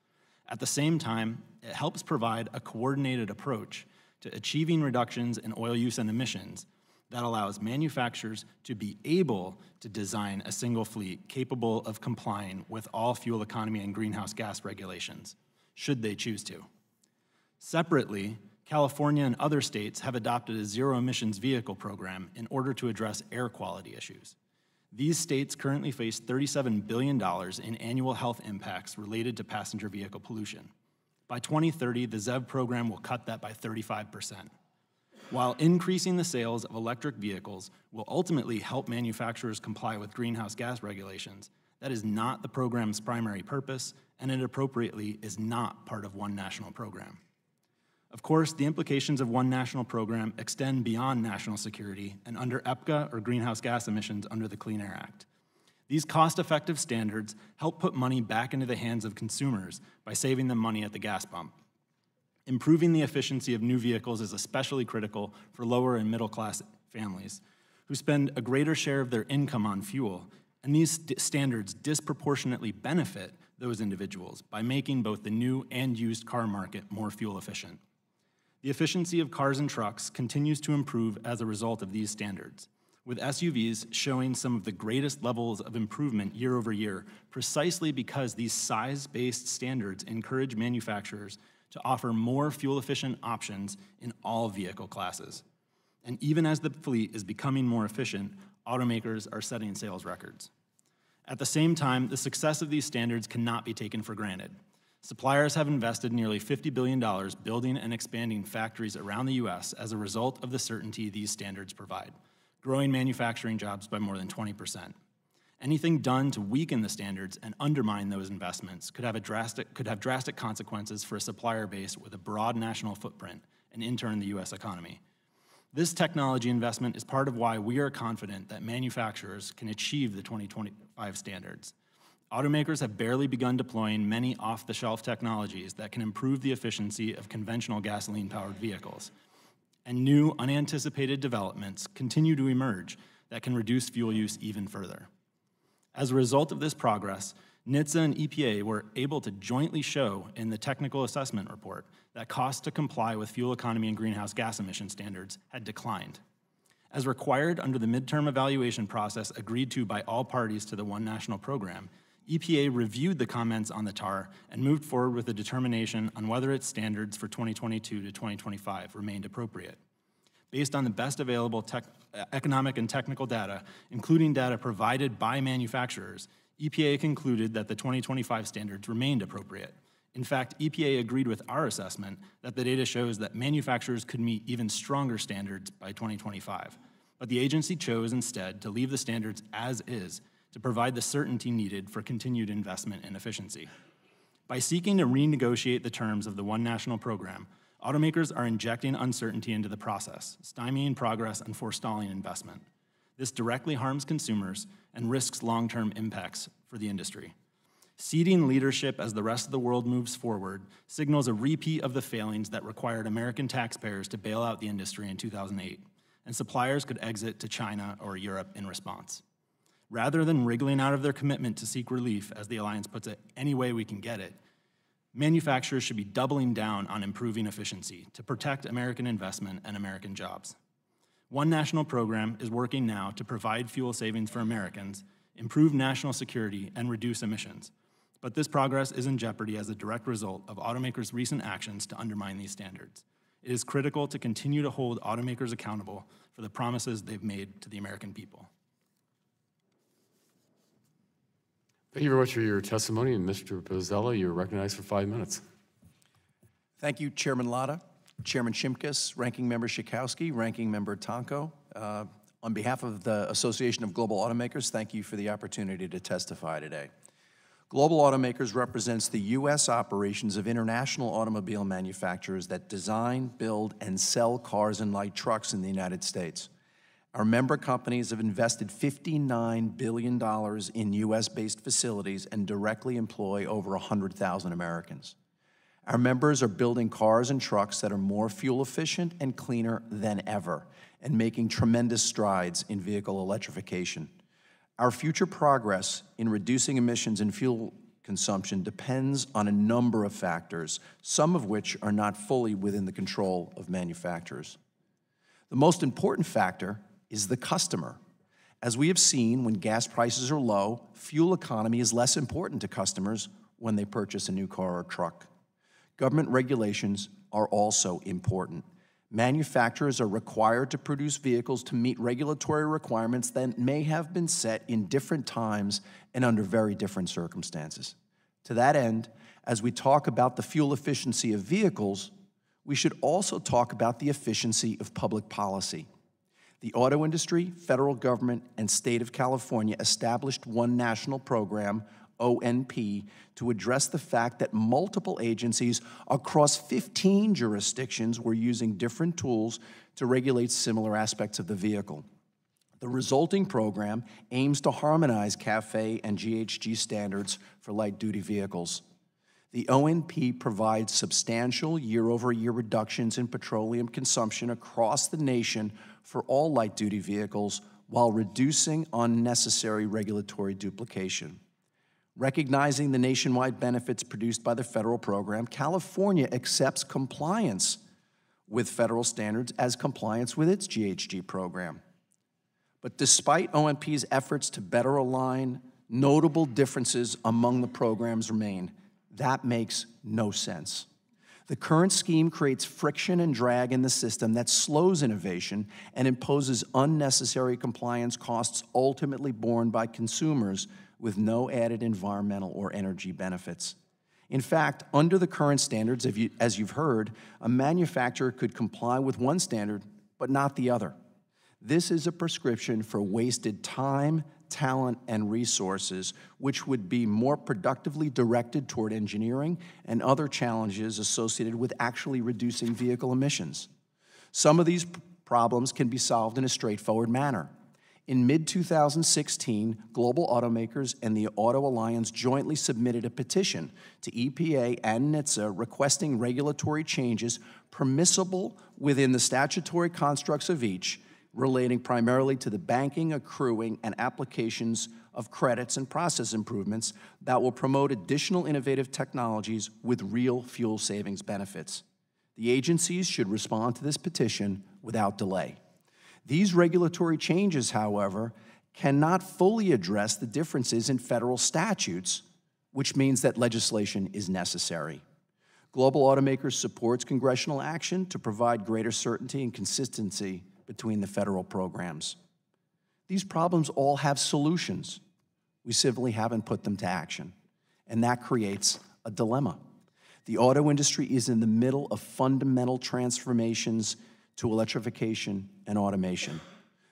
At the same time, it helps provide a coordinated approach to achieving reductions in oil use and emissions that allows manufacturers to be able to design a single fleet capable of complying with all fuel economy and greenhouse gas regulations, should they choose to. Separately, California and other states have adopted a zero-emissions vehicle program in order to address air quality issues. These states currently face $37 billion in annual health impacts related to passenger vehicle pollution. By 2030, the ZEV program will cut that by 35%. While increasing the sales of electric vehicles will ultimately help manufacturers comply with greenhouse gas regulations, that is not the program's primary purpose, and it appropriately is not part of one national program. Of course, the implications of one national program extend beyond national security and under EPGA or greenhouse gas emissions under the Clean Air Act. These cost-effective standards help put money back into the hands of consumers by saving them money at the gas pump. Improving the efficiency of new vehicles is especially critical for lower and middle-class families who spend a greater share of their income on fuel, and these standards disproportionately benefit those individuals by making both the new and used car market more fuel efficient. The efficiency of cars and trucks continues to improve as a result of these standards, with SUVs showing some of the greatest levels of improvement year over year, precisely because these size-based standards encourage manufacturers to offer more fuel-efficient options in all vehicle classes. And even as the fleet is becoming more efficient, automakers are setting sales records. At the same time, the success of these standards cannot be taken for granted. Suppliers have invested nearly $50 billion building and expanding factories around the U.S. as a result of the certainty these standards provide, growing manufacturing jobs by more than 20%. Anything done to weaken the standards and undermine those investments could have drastic consequences for a supplier base with a broad national footprint and in turn the U.S. economy. This technology investment is part of why we are confident that manufacturers can achieve the 2025 standards. Automakers have barely begun deploying many off-the-shelf technologies that can improve the efficiency of conventional gasoline-powered vehicles. And new, unanticipated developments continue to emerge that can reduce fuel use even further. As a result of this progress, NHTSA and EPA were able to jointly show in the technical assessment report that costs to comply with fuel economy and greenhouse gas emission standards had declined. As required under the midterm evaluation process agreed to by all parties to the One National Program, EPA reviewed the comments on the TAR and moved forward with a determination on whether its standards for 2022 to 2025 remained appropriate. Based on the best available economic and technical data, including data provided by manufacturers, EPA concluded that the 2025 standards remained appropriate. In fact, EPA agreed with our assessment that the data shows that manufacturers could meet even stronger standards by 2025. But the agency chose instead to leave the standards as is to provide the certainty needed for continued investment in efficiency. By seeking to renegotiate the terms of the One National Program, automakers are injecting uncertainty into the process, stymieing progress and forestalling investment. This directly harms consumers and risks long-term impacts for the industry. Ceding leadership as the rest of the world moves forward signals a repeat of the failings that required American taxpayers to bail out the industry in 2008, and suppliers could exit to China or Europe in response. Rather than wriggling out of their commitment to seek relief, as the Alliance puts it, any way we can get it, manufacturers should be doubling down on improving efficiency to protect American investment and American jobs. One National Program is working now to provide fuel savings for Americans, improve national security, and reduce emissions. But this progress is in jeopardy as a direct result of automakers' recent actions to undermine these standards. It is critical to continue to hold automakers accountable for the promises they've made to the American people. Thank you very much for your testimony, and Mr. Pizzella, you're recognized for 5 minutes. Thank you, Chairman Latta, Chairman Shimkus, Ranking Member Schakowsky, Ranking Member Tonko. On behalf of the Association of Global Automakers, thank you for the opportunity to testify today. Global Automakers represents the U.S. operations of international automobile manufacturers that design, build, and sell cars and light trucks in the United States. Our member companies have invested $59 billion in U.S.-based facilities and directly employ over 100,000 Americans. Our members are building cars and trucks that are more fuel efficient and cleaner than ever, and making tremendous strides in vehicle electrification. Our future progress in reducing emissions and fuel consumption depends on a number of factors, some of which are not fully within the control of manufacturers. The most important factor is the customer. As we have seen, when gas prices are low, fuel economy is less important to customers when they purchase a new car or truck. Government regulations are also important. Manufacturers are required to produce vehicles to meet regulatory requirements that may have been set in different times and under very different circumstances. To that end, as we talk about the fuel efficiency of vehicles, we should also talk about the efficiency of public policy. The auto industry, federal government, and state of California established one national program, ONP, to address the fact that multiple agencies across 15 jurisdictions were using different tools to regulate similar aspects of the vehicle. The resulting program aims to harmonize CAFE and GHG standards for light-duty vehicles. The ONP provides substantial year-over-year reductions in petroleum consumption across the nation for all light-duty vehicles while reducing unnecessary regulatory duplication. Recognizing the nationwide benefits produced by the federal program, California accepts compliance with federal standards as compliance with its GHG program. But despite ONP's efforts to better align, notable differences among the programs remain. That makes no sense. The current scheme creates friction and drag in the system that slows innovation and imposes unnecessary compliance costs ultimately borne by consumers with no added environmental or energy benefits. In fact, under the current standards, as you've heard, a manufacturer could comply with one standard but not the other. This is a prescription for wasted time, talent, and resources, which would be more productively directed toward engineering and other challenges associated with actually reducing vehicle emissions. Some of these problems can be solved in a straightforward manner. In mid-2016, global automakers and the Auto Alliance jointly submitted a petition to EPA and NHTSA requesting regulatory changes permissible within the statutory constructs of each, relating primarily to the banking, accruing, and applications of credits and process improvements that will promote additional innovative technologies with real fuel savings benefits. The agencies should respond to this petition without delay. These regulatory changes, however, cannot fully address the differences in federal statutes, which means that legislation is necessary. Global Automakers supports congressional action to provide greater certainty and consistency between the federal programs. These problems all have solutions. We simply haven't put them to action, and that creates a dilemma. The auto industry is in the middle of fundamental transformations to electrification and automation.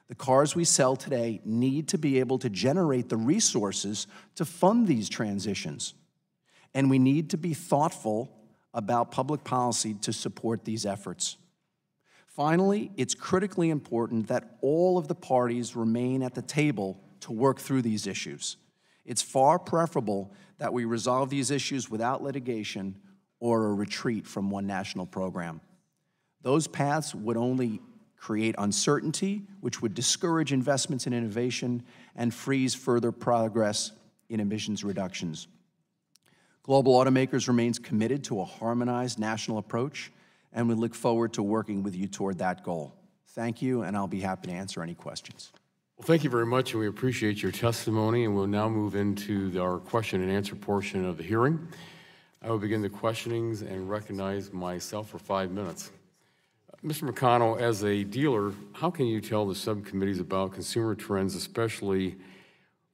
The cars we sell today need to be able to generate the resources to fund these transitions, and we need to be thoughtful about public policy to support these efforts. Finally, it's critically important that all of the parties remain at the table to work through these issues. It's far preferable that we resolve these issues without litigation or a retreat from one national program. Those paths would only create uncertainty, which would discourage investments in innovation and freeze further progress in emissions reductions. Global Automakers remains committed to a harmonized national approach, and we look forward to working with you toward that goal. Thank you, and I'll be happy to answer any questions. Well, thank you very much, and we appreciate your testimony, and we'll now move into our question and answer portion of the hearing. I will begin the questionings and recognize myself for 5 minutes. Mr. McConnell, as a dealer, how can you tell the subcommittees about consumer trends, especially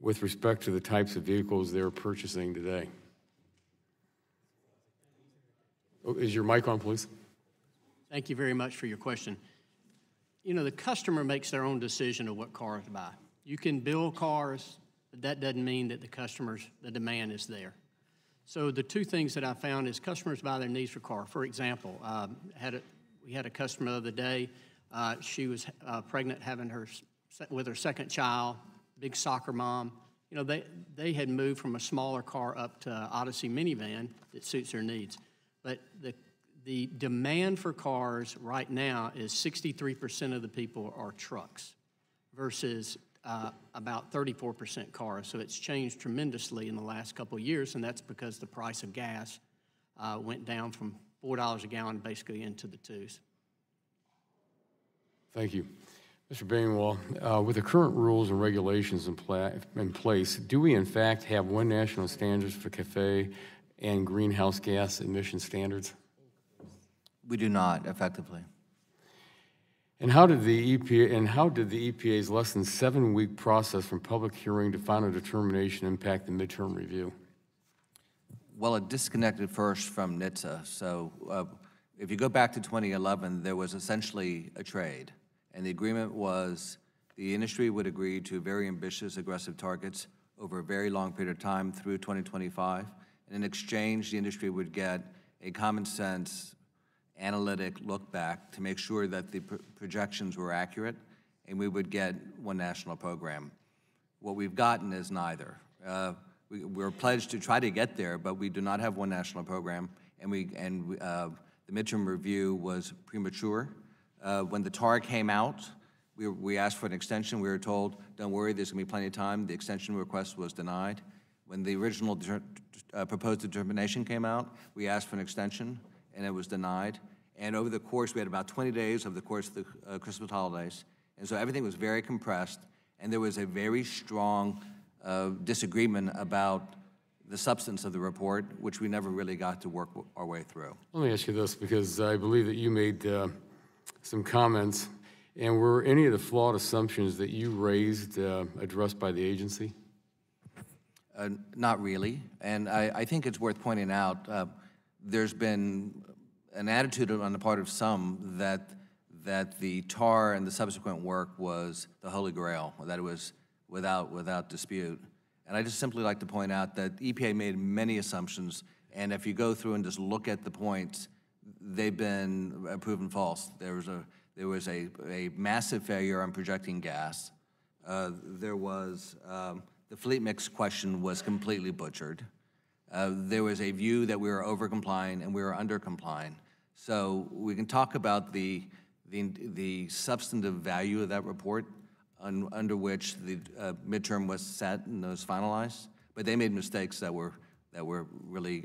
with respect to the types of vehicles they're purchasing today? Oh, is your mic on, please? Thank you very much for your question. You know, the customer makes their own decision of what car to buy. You can build cars, but that doesn't mean that the demand is there. So the two things that I found is customers buy their needs for car. For example, we had a customer the other day. She was pregnant, with her second child, big soccer mom. You know, they had moved from a smaller car up to Odyssey minivan that suits their needs. But the demand for cars right now is 63% of the people are trucks versus about 34% cars. So it's changed tremendously in the last couple of years, and that's because the price of gas went down from $4 a gallon basically into the twos. Thank you. Mr. Bainwall, with the current rules and regulations in place, do we in fact have one national standards for CAFE and greenhouse gas emission standards? We do not, effectively. And how did the EPA's less than 7-week process from public hearing to final determination impact the midterm review? Well, it disconnected first from NHTSA. So if you go back to 2011, there was essentially a trade. And the agreement was the industry would agree to very ambitious, aggressive targets over a very long period of time through 2025. And in exchange, the industry would get a common sense, analytic look back to make sure that the projections were accurate, and we would get one national program. What we've gotten is neither. We're pledged to try to get there, but we do not have one national program, and the midterm review was premature. When the TAR came out, we asked for an extension. We were told, don't worry, there's going to be plenty of time. The extension request was denied. When the original proposed determination came out, we asked for an extension, and it was denied. And over the course, we had about 20 days over the course of the Christmas holidays. And so everything was very compressed, and there was a very strong disagreement about the substance of the report, which we never really got to work our way through. Let me ask you this, because I believe that you made some comments, and were any of the flawed assumptions that you raised addressed by the agency? Not really, and I think it's worth pointing out there's been an attitude on the part of some that the TAR and the subsequent work was the Holy Grail, that it was without dispute. And I just simply like to point out that EPA made many assumptions, and if you go through and just look at the points, they've been proven false. There was a massive failure on projecting gas. The fleet mix question was completely butchered. There was a view that we were over-complying and we were under-complying. So we can talk about the substantive value of that report under which the midterm was set and was finalized, but they made mistakes that were really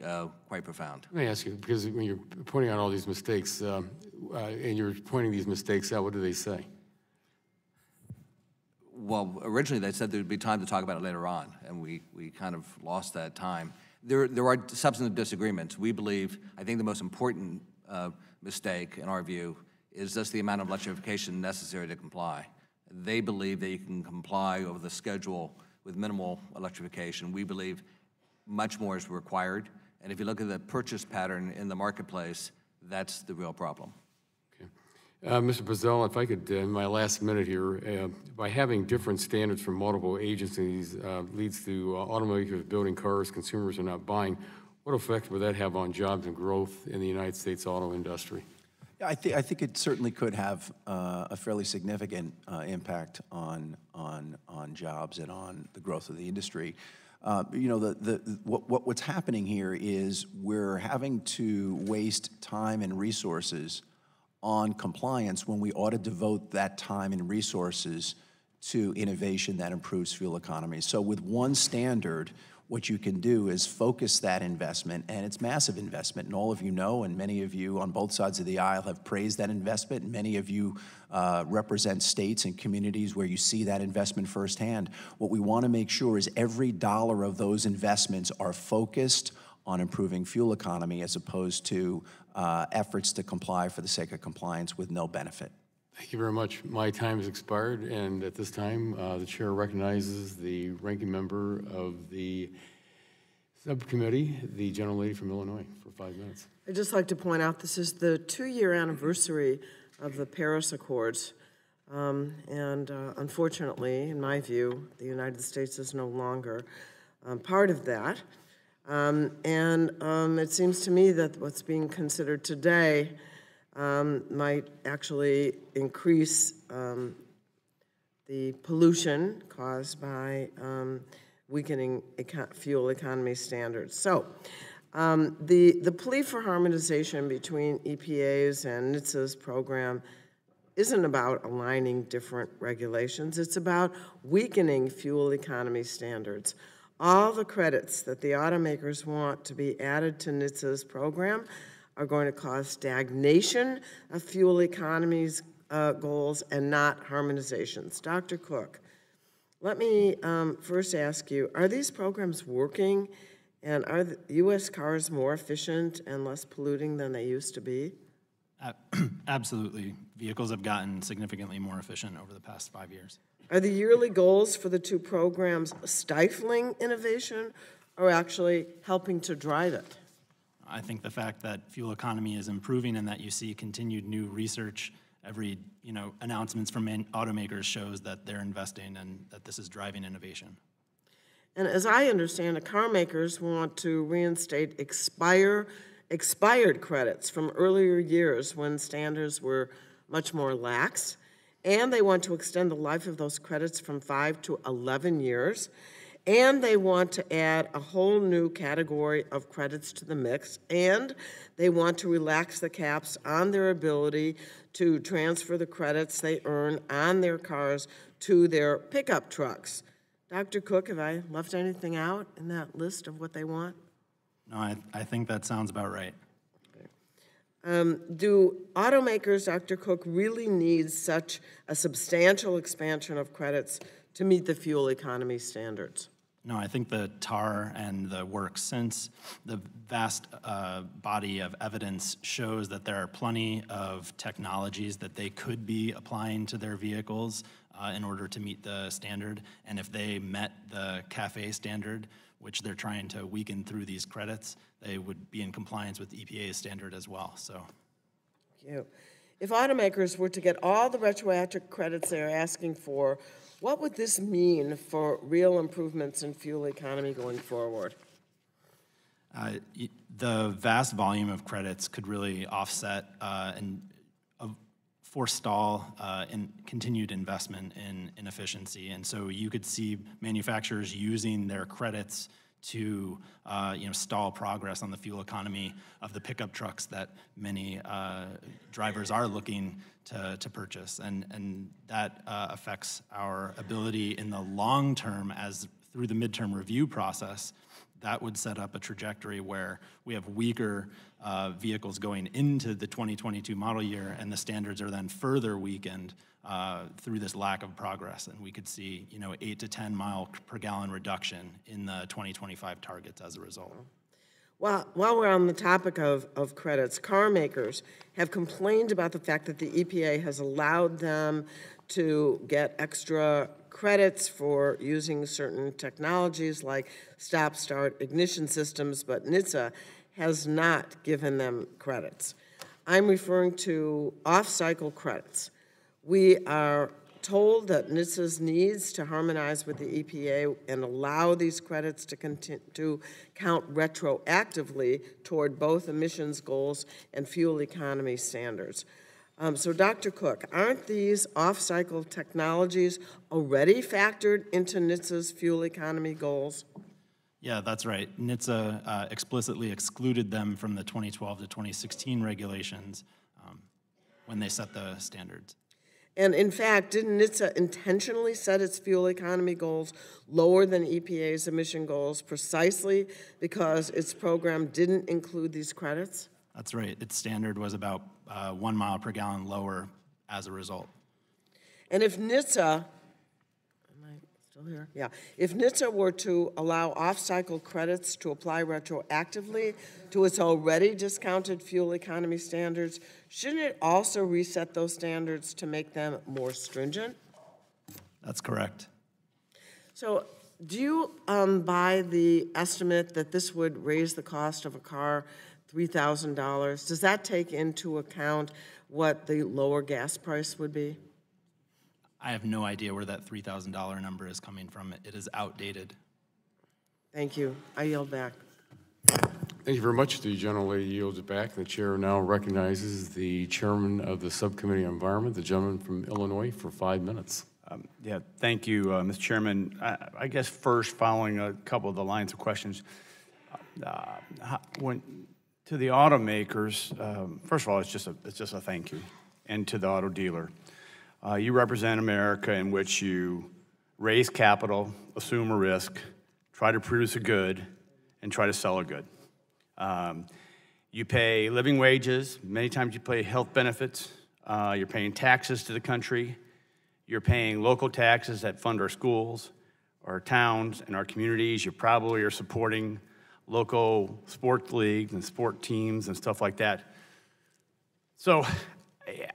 quite profound. Let me ask you, because when you're pointing out all these mistakes, and you're pointing these mistakes out, what do they say? Well, originally they said there'd be time to talk about it later on, and we kind of lost that time. There are substantive disagreements. We believe, I think the most important mistake in our view is just the amount of electrification necessary to comply. They believe that you can comply over the schedule with minimal electrification. We believe much more is required, and if you look at the purchase pattern in the marketplace, that's the real problem. Mr. Brazel, if I could, in my last minute here, by having different standards from multiple agencies leads to automakers building cars consumers are not buying. What effect would that have on jobs and growth in the United States auto industry? Yeah, I think it certainly could have a fairly significant impact on jobs and on the growth of the industry. You know, what's happening here is we're having to waste time and resources on compliance when we ought to devote that time and resources to innovation that improves fuel economy. So with one standard, what you can do is focus that investment, and it's massive investment, and all of you know, and many of you on both sides of the aisle have praised that investment, and many of you represent states and communities where you see that investment firsthand. What we want to make sure is every dollar of those investments are focused on improving fuel economy as opposed to efforts to comply for the sake of compliance with no benefit. Thank you very much. My time has expired, and at this time, the chair recognizes the ranking member of the subcommittee, the gentlelady from Illinois, for 5 minutes. I'd just like to point out this is the 2-year anniversary of the Paris Accords. Unfortunately, in my view, the United States is no longer part of that. It seems to me that what's being considered today might actually increase the pollution caused by weakening fuel economy standards. So the plea for harmonization between EPA's and NHTSA's program isn't about aligning different regulations. It's about weakening fuel economy standards. All the credits that the automakers want to be added to NHTSA's program are going to cause stagnation of fuel economy's goals and not harmonizations. Dr. Cook, let me first ask you, are these programs working, and are the U.S. cars more efficient and less polluting than they used to be? Absolutely. Vehicles have gotten significantly more efficient over the past 5 years. Are the yearly goals for the two programs stifling innovation or actually helping to drive it? I think the fact that fuel economy is improving and that you see continued new research, every announcements from automakers shows that they're investing and that this is driving innovation. And as I understand it, car makers want to reinstate expired credits from earlier years when standards were much more lax, and they want to extend the life of those credits from 5 to 11 years, and they want to add a whole new category of credits to the mix, and they want to relax the caps on their ability to transfer the credits they earn on their cars to their pickup trucks. Dr. Cook, have I left anything out in that list of what they want? No, I think that sounds about right. Do automakers, Dr. Cook, really need such a substantial expansion of credits to meet the fuel economy standards? No, I think the TAR and the work since the vast body of evidence shows that there are plenty of technologies that they could be applying to their vehicles in order to meet the standard. And if they met the CAFE standard, which they're trying to weaken through these credits, they would be in compliance with EPA's standard as well. So, thank you. If automakers were to get all the retroactive credits they're asking for, what would this mean for real improvements in fuel economy going forward? The vast volume of credits could really offset and forestall in continued investment in efficiency. And so you could see manufacturers using their credits to stall progress on the fuel economy of the pickup trucks that many drivers are looking to purchase. And that affects our ability in the long term, as through the midterm review process, that would set up a trajectory where we have weaker vehicles going into the 2022 model year, and the standards are then further weakened through this lack of progress. And we could see 8 to 10 mile per gallon reduction in the 2025 targets as a result. Well, while we're on the topic of credits, car makers have complained about the fact that the EPA has allowed them to get extra credits for using certain technologies like stop-start ignition systems, but NHTSA has not given them credits. I'm referring to off-cycle credits. We are told that NHTSA needs to harmonize with the EPA and allow these credits to count retroactively toward both emissions goals and fuel economy standards. So Dr. Cook, aren't these off-cycle technologies already factored into NHTSA's fuel economy goals? Yeah, that's right. NHTSA explicitly excluded them from the 2012 to 2016 regulations when they set the standards. And in fact, didn't NHTSA intentionally set its fuel economy goals lower than EPA's emission goals precisely because its program didn't include these credits? That's right. Its standard was about 1 mile per gallon lower as a result. And if NHTSA, am I still here? Yeah. If NHTSA were to allow off-cycle credits to apply retroactively to its already discounted fuel economy standards, shouldn't it also reset those standards to make them more stringent? That's correct. So do you buy the estimate that this would raise the cost of a car $3,000? Does that take into account what the lower gas price would be? I have no idea where that $3,000 number is coming from. It is outdated. Thank you. I yield back. Thank you very much. The gentlelady yields it back. The chair now recognizes the chairman of the Subcommittee on Environment, the gentleman from Illinois, for 5 minutes. Yeah, thank you, Mr. Chairman. I guess first, following a couple of the lines of questions, to the automakers, first of all, it's just a thank you, and to the auto dealer. You represent America in which you raise capital, assume a risk, try to produce a good, and try to sell a good. You pay living wages. Many times you pay health benefits. You're paying taxes to the country. You're paying local taxes that fund our schools, our towns, and our communities. You probably are supporting local sports leagues and sport teams and stuff like that. So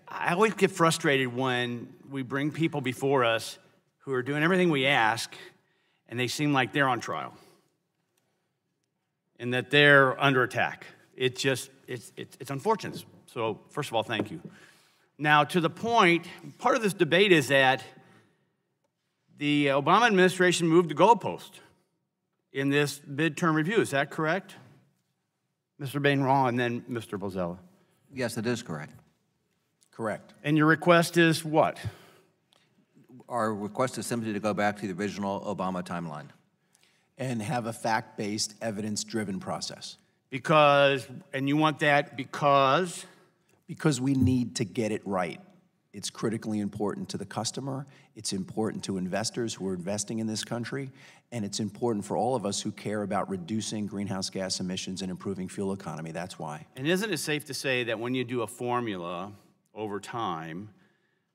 I always get frustrated when we bring people before us who are doing everything we ask, and they seem like they're on trial and that they're under attack. It's unfortunate. So first of all, thank you. Now, to the point, part of this debate is that the Obama administration moved the goalpost in this midterm review. Is that correct? Mr. Bain-Raw and then Mr. Bozella. Yes, it is correct. Correct. And your request is what? Our request is simply to go back to the original Obama timeline. And have a fact-based, evidence-driven process. Because, and you want that because? Because we need to get it right. It's critically important to the customer, it's important to investors who are investing in this country, and it's important for all of us who care about reducing greenhouse gas emissions and improving fuel economy. That's why. And isn't it safe to say that when you do a formula over time,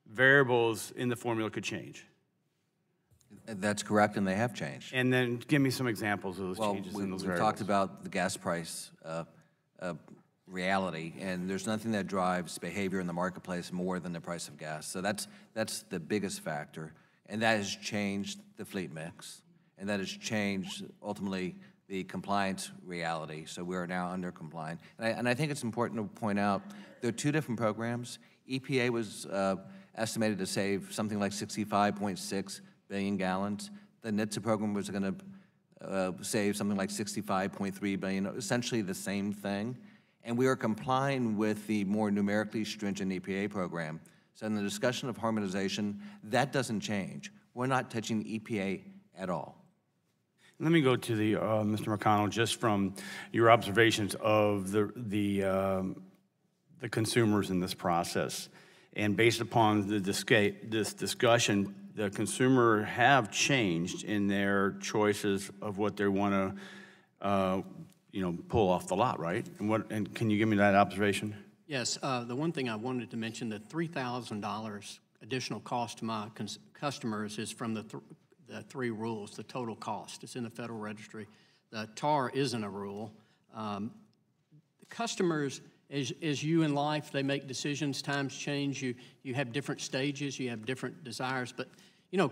variables in the formula could change? That's correct, and they have changed. And then give me some examples of those changes in those we variables. talked about the gas price reality, and there's nothing that drives behavior in the marketplace more than the price of gas. So that's the biggest factor, and that has changed the fleet mix, and that has changed ultimately the compliance reality. So we are now under compliant, and I think it's important to point out there are two different programs. EPA was estimated to save something like 65.6 billion gallons. The NHTSA program was going to save something like 65.3 billion, essentially the same thing. And we are complying with the more numerically stringent EPA program. So in the discussion of harmonization, that doesn't change. We're not touching EPA at all. Let me go to the Mr. McConnell, just from your observations of the consumers in this process. And based upon this discussion, the consumer have changed in their choices of what they want to, pull off the lot, right? And can you give me that observation? Yes. The one thing I wanted to mention, the $3,000 additional cost to my customers is from the three rules, the total cost. It's in the Federal Registry. The TAR isn't a rule. The customers, as you in life, they make decisions, times change, you have different stages, you have different desires, but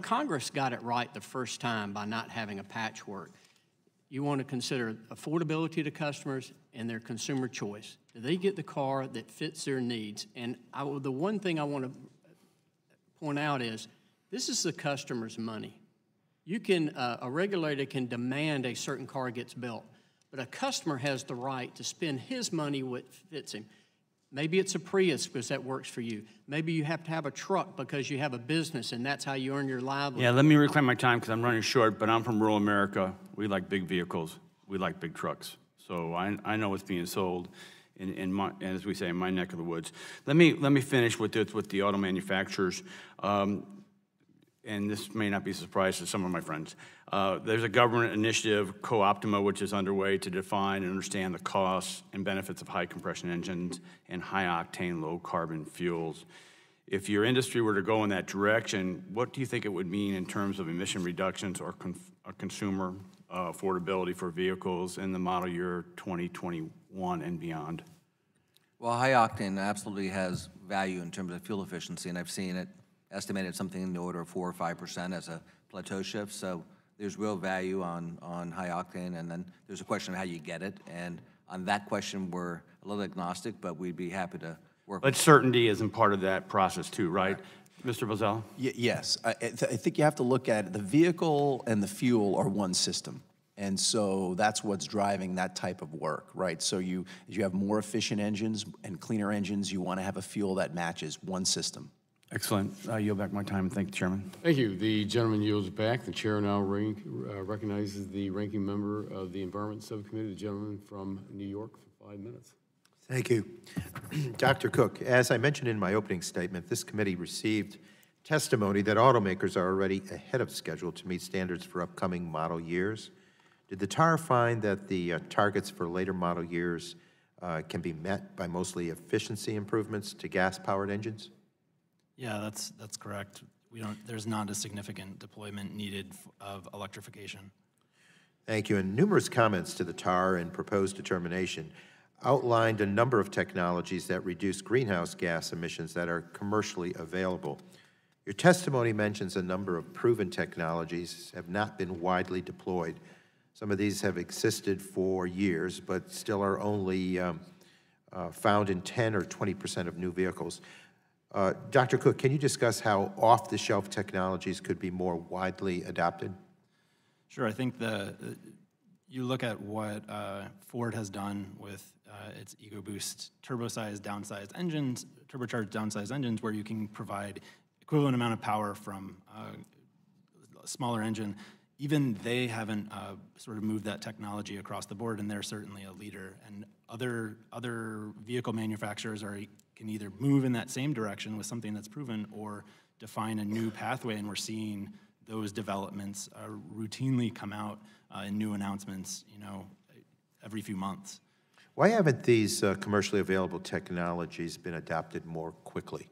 Congress got it right the first time by not having a patchwork. You want to consider affordability to customers and their consumer choice. Do they get the car that fits their needs? And the one thing I want to point out is this is the customer's money. You can, a regulator can demand a certain car gets built, but a customer has the right to spend his money what fits him. Maybe it's a Prius because that works for you. Maybe you have to have a truck because you have a business and that's how you earn your livelihood. Yeah, let me reclaim my time because I'm running short, but I'm from rural America. We like big vehicles. We like big trucks. So I know what's being sold in my, as we say, in my neck of the woods. Let me finish with this with the auto manufacturers. And this may not be a surprise to some of my friends. There's a government initiative, Co-Optima, which is underway to define and understand the costs and benefits of high compression engines and high octane, low carbon fuels. If your industry were to go in that direction, what do you think it would mean in terms of emission reductions or consumer affordability for vehicles in the model year 2021 and beyond? Well, high octane absolutely has value in terms of fuel efficiency, and I've seen it estimated something in the order of 4 or 5% as a plateau shift. So there's real value on high octane, and then there's a question of how you get it. And on that question, we're a little agnostic, but we'd be happy to work. But certainty isn't part of that process too, right? Mr. Bozella? Yes, I think you have to look at it. The vehicle and the fuel are one system. And so that's what's driving that type of work, right? So as you have more efficient engines and cleaner engines, you want to have a fuel that matches one system. Excellent. I yield back my time. Thank you, Chairman. Thank you. The gentleman yields back. The chair now recognizes the ranking member of the Environment Subcommittee, the gentleman from New York, for 5 minutes. Thank you. Dr. Cook, as I mentioned in my opening statement, this committee received testimony that automakers are already ahead of schedule to meet standards for upcoming model years. Did the TAR find that the targets for later model years can be met by mostly efficiency improvements to gas-powered engines? Yeah, that's correct. There's not a significant deployment needed of electrification. Thank you. And numerous comments to the TAR and proposed determination outlined a number of technologies that reduce greenhouse gas emissions that are commercially available. Your testimony mentions a number of proven technologies have not been widely deployed. Some of these have existed for years, but still are only found in 10 or 20% of new vehicles. Dr. Cook, can you discuss how off-the-shelf technologies could be more widely adopted? Sure. I think you look at what Ford has done with its EcoBoost turbocharged downsized engines, where you can provide equivalent amount of power from a smaller engine. Even they haven't sort of moved that technology across the board, and they're certainly a leader. And other vehicle manufacturers can either move in that same direction with something that's proven or define a new pathway, and we're seeing those developments routinely come out in new announcements, every few months. Why haven't these commercially available technologies been adopted more quickly?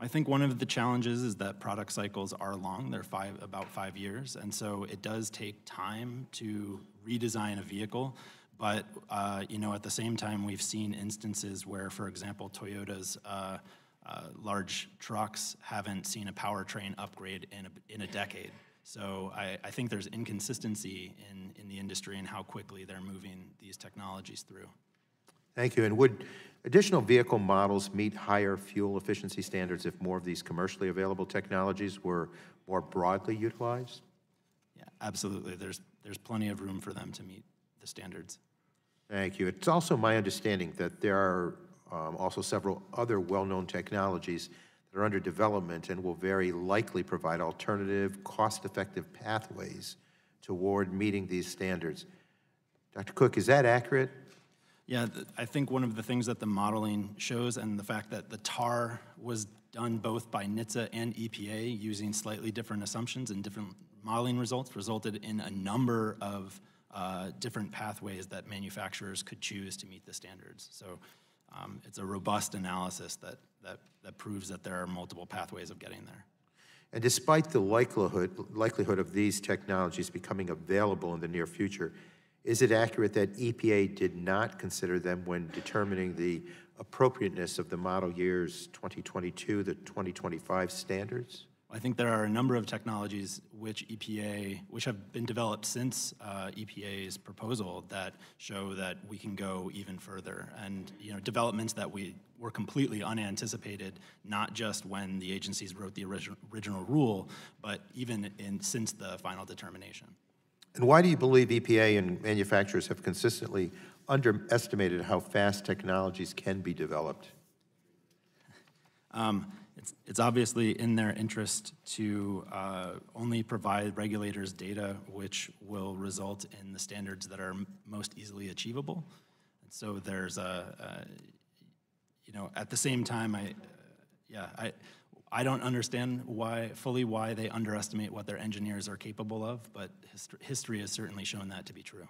I think one of the challenges is that product cycles are long. They're about 5 years, and so it does take time to redesign a vehicle. But at the same time, we've seen instances where, for example, Toyota's large trucks haven't seen a powertrain upgrade in a decade. So I think there's inconsistency in the industry and how quickly they're moving these technologies through. Thank you. And would additional vehicle models meet higher fuel efficiency standards if more of these commercially available technologies were more broadly utilized? Yeah, absolutely. There's plenty of room for them to meet the standards. Thank you. It's also my understanding that there are also several other well-known technologies that are under development and will very likely provide alternative, cost-effective pathways toward meeting these standards. Dr. Cook, is that accurate? Yeah, I think one of the things that the modeling shows, and the fact that the TAR was done both by NHTSA and EPA using slightly different assumptions and different modeling results, resulted in a number of different pathways that manufacturers could choose to meet the standards. So it's a robust analysis that proves that there are multiple pathways of getting there. And despite the likelihood of these technologies becoming available in the near future, is it accurate that EPA did not consider them when determining the appropriateness of the model years 2022 to 2025 standards? I think there are a number of technologies which have been developed since EPA's proposal that show that we can go even further, and developments that were completely unanticipated, not just when the agencies wrote the original rule, but even since the final determination. And why do you believe EPA and manufacturers have consistently underestimated how fast technologies can be developed? It's obviously in their interest to only provide regulators data which will result in the standards that are most easily achievable. And so there's at the same time, I don't understand fully why they underestimate what their engineers are capable of, but history has certainly shown that to be true.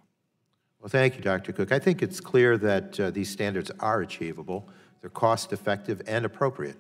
Well, thank you, Dr. Cook. I think it's clear that these standards are achievable, they're cost-effective and appropriate.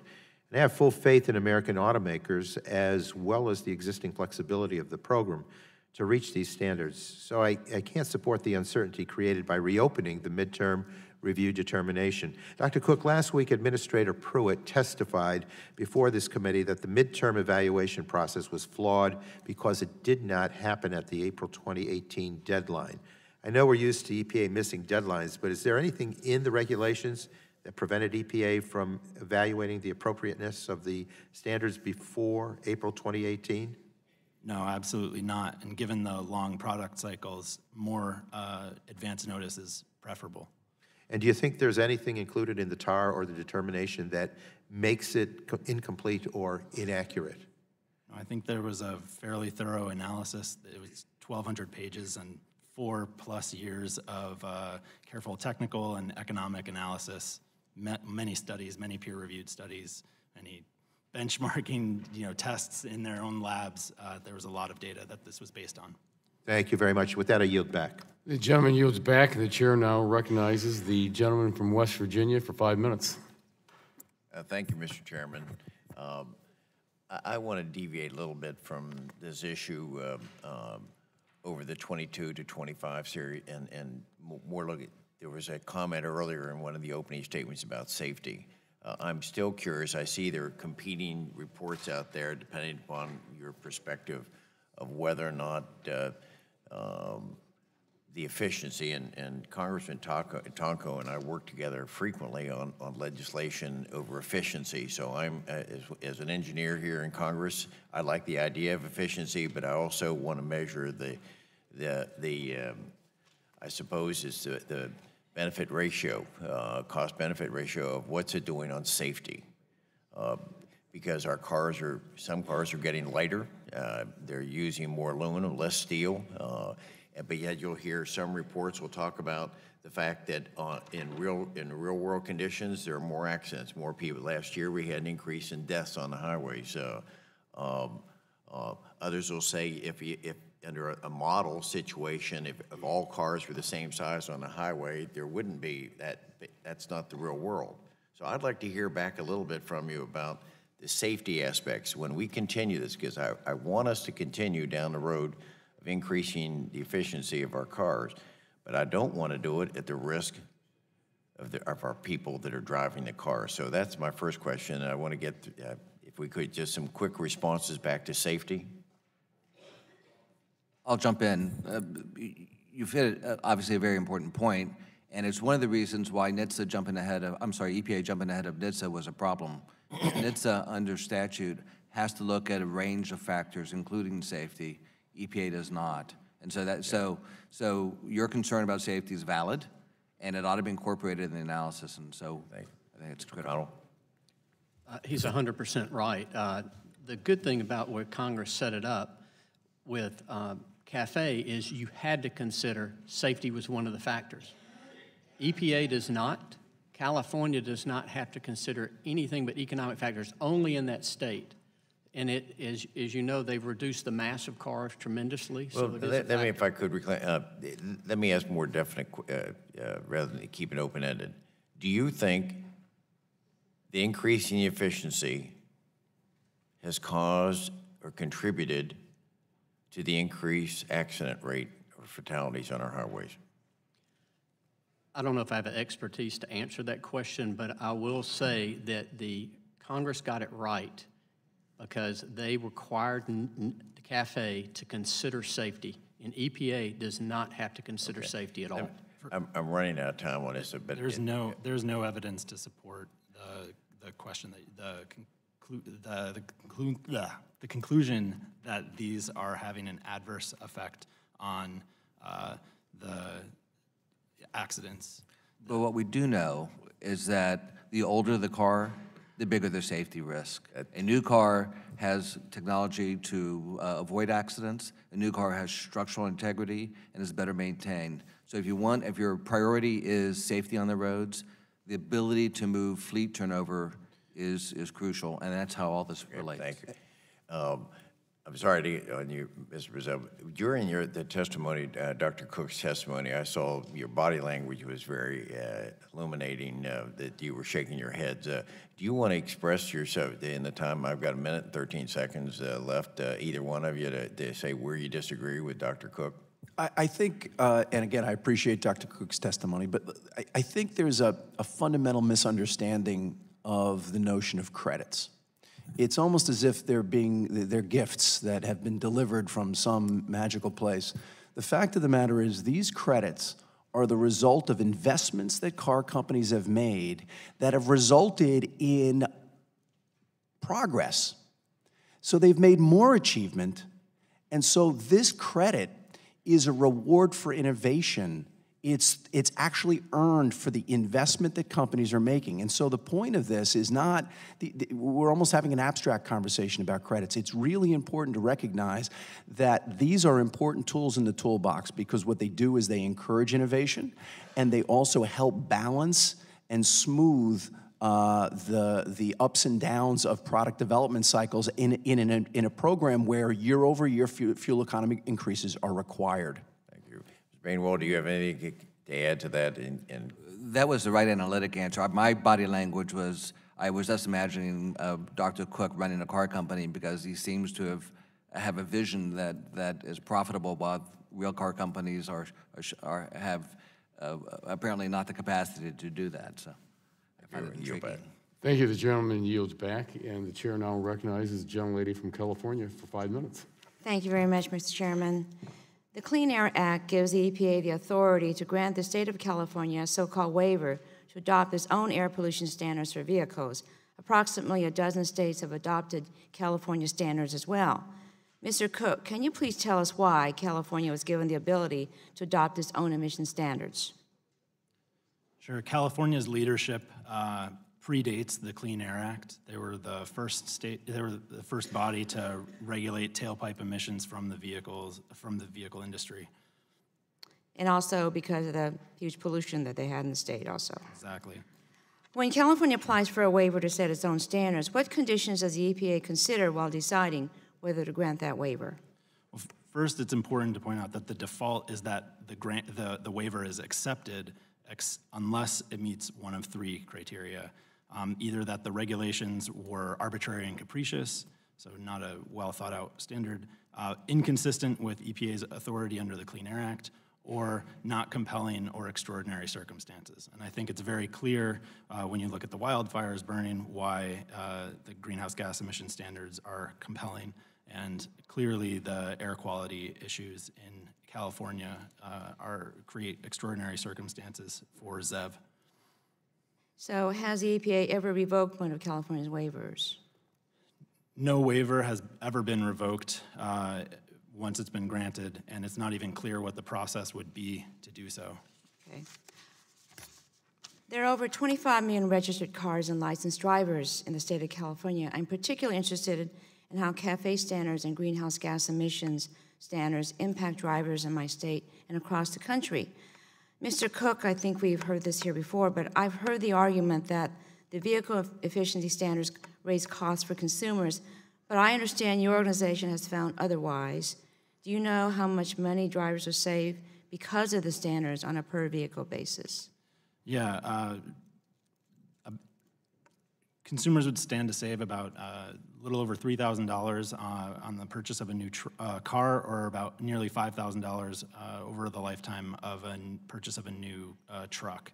And I have full faith in American automakers as well as the existing flexibility of the program to reach these standards. So I can't support the uncertainty created by reopening the midterm review determination. Dr. Cook, last week Administrator Pruitt testified before this committee that the midterm evaluation process was flawed because it did not happen at the April 2018 deadline. I know we're used to EPA missing deadlines, but is there anything in the regulations that prevented EPA from evaluating the appropriateness of the standards before April 2018? No, absolutely not. And given the long product cycles, more advance notice is preferable. And do you think there's anything included in the TAR or the determination that makes it incomplete or inaccurate? I think there was a fairly thorough analysis. It was 1,200 pages and 4+ years of careful technical and economic analysis, many studies, many peer-reviewed studies, many benchmarking tests in their own labs. There was a lot of data that this was based on. Thank you very much. With that, I yield back. The gentleman yields back, and the chair now recognizes the gentleman from West Virginia for 5 minutes. Thank you, Mr. Chairman. I want to deviate a little bit from this issue over the 22 to 25 series and more look at, there was a comment earlier in one of the opening statements about safety. I'm still curious. I see there are competing reports out there, depending upon your perspective, of whether or not the efficiency, and Congressman Tonko and I work together frequently on legislation over efficiency. So I'm, as an engineer here in Congress, I like the idea of efficiency, but I also want to measure I suppose it's the benefit ratio, cost-benefit ratio of what's it doing on safety. Because some cars are getting lighter, they're using more aluminum, less steel, but yet you'll hear some reports will talk about the fact that in real world conditions, there are more accidents, more people. Last year we had an increase in deaths on the highways. Others will say if under a model situation, if all cars were the same size on the highway, there wouldn't be that. That's not the real world. So I'd like to hear back a little bit from you about the safety aspects when we continue this, because I want us to continue down the road of increasing the efficiency of our cars, but I don't want to do it at the risk of our people that are driving the car. So that's my first question. I want to get, if we could, just some quick responses back to safety. I'll jump in. You've hit obviously a very important point, and it's one of the reasons why EPA jumping ahead of NHTSA was a problem. NHTSA under statute has to look at a range of factors, including safety. EPA does not. And so so your concern about safety is valid, and it ought to be incorporated in the analysis, and so I think it's critical. He's 100% right. The good thing about where Congress set it up with CAFE is you had to consider safety was one of the factors. EPA does not. California does not have to consider anything but economic factors only in that state. And it is, as you know, they've reduced the mass of cars tremendously. Well, so let me, if I could, let me ask more definite, rather than keep it open-ended. Do you think the increase in the efficiency has caused or contributed to the increased accident rate or fatalities on our highways? I don't know if I have the expertise to answer that question, but I will say that the Congress got it right because they required the CAFE to consider safety, and EPA does not have to consider safety at all. I'm running out of time on this. But there's no evidence to support the question that the conclusion that these are having an adverse effect on the accidents. But what we do know is that the older the car, the bigger the safety risk. A new car has technology to avoid accidents. A new car has structural integrity and is better maintained. So if your priority is safety on the roads, the ability to move fleet turnover is crucial, and that's how all this relates. Thank you. I'm sorry to get on you, Mr. Brazell. During the testimony, Dr. Cook's testimony, I saw your body language was very illuminating, that you were shaking your heads. Do you want to express yourself in the time, I've got a minute and 13 seconds left, either one of you to say where you disagree with Dr. Cook? I think, and again, I appreciate Dr. Cook's testimony, but I think there's a fundamental misunderstanding of the notion of credits. It's almost as if they're gifts that have been delivered from some magical place. The fact of the matter is these credits are the result of investments that car companies have made that have resulted in progress. So they've made more achievement, and so this credit is a reward for innovation. It's actually earned for the investment that companies are making. And so the point of this is not, we're almost having an abstract conversation about credits. It's really important to recognize that these are important tools in the toolbox because what they do is they encourage innovation and they also help balance and smooth the ups and downs of product development cycles in a program where year-over-year fuel economy increases are required. Thank you. Mr. Bainwald, do you have anything to add to that? That was the right analytic answer. My body language was, I was just imagining Dr. Cook running a car company because he seems to have a vision that is profitable, while real car companies have apparently not the capacity to do that. So I find it intriguing. Thank you. The gentleman yields back, and the chair now recognizes the gentlelady from California for 5 minutes. Thank you very much, Mr. Chairman. The Clean Air Act gives the EPA the authority to grant the state of California a so-called waiver to adopt its own air pollution standards for vehicles. Approximately a dozen states have adopted California standards as well. Mr. Cook, can you please tell us why California was given the ability to adopt its own emission standards? Sure. California's leadership predates the Clean Air Act. They were the first state. They were the first body to regulate tailpipe emissions from the vehicle industry. And also because of the huge pollution that they had in the state also. Exactly. When California applies for a waiver to set its own standards, what conditions does the EPA consider while deciding whether to grant that waiver? Well, first, it's important to point out that the default is that the waiver is accepted unless it meets one of three criteria. Either that the regulations were arbitrary and capricious, so not a well-thought-out standard, inconsistent with EPA's authority under the Clean Air Act, or not compelling or extraordinary circumstances. And I think it's very clear when you look at the wildfires burning why the greenhouse gas emission standards are compelling. And clearly the air quality issues in California create extraordinary circumstances for ZEV. So has the EPA ever revoked one of California's waivers? No waiver has ever been revoked once it's been granted, and it's not even clear what the process would be to do so. Okay. There are over 25 million registered cars and licensed drivers in the state of California. I'm particularly interested in how CAFE standards and greenhouse gas emissions standards impact drivers in my state and across the country. Mr. Cook, I think we've heard this here before, but I've heard the argument that the vehicle efficiency standards raise costs for consumers, but I understand your organization has found otherwise. Do you know how much money drivers will save because of the standards on a per-vehicle basis? Yeah, consumers would stand to save about a little over $3,000 on the purchase of a new car, or about nearly $5,000 over the lifetime of a purchase of a new truck.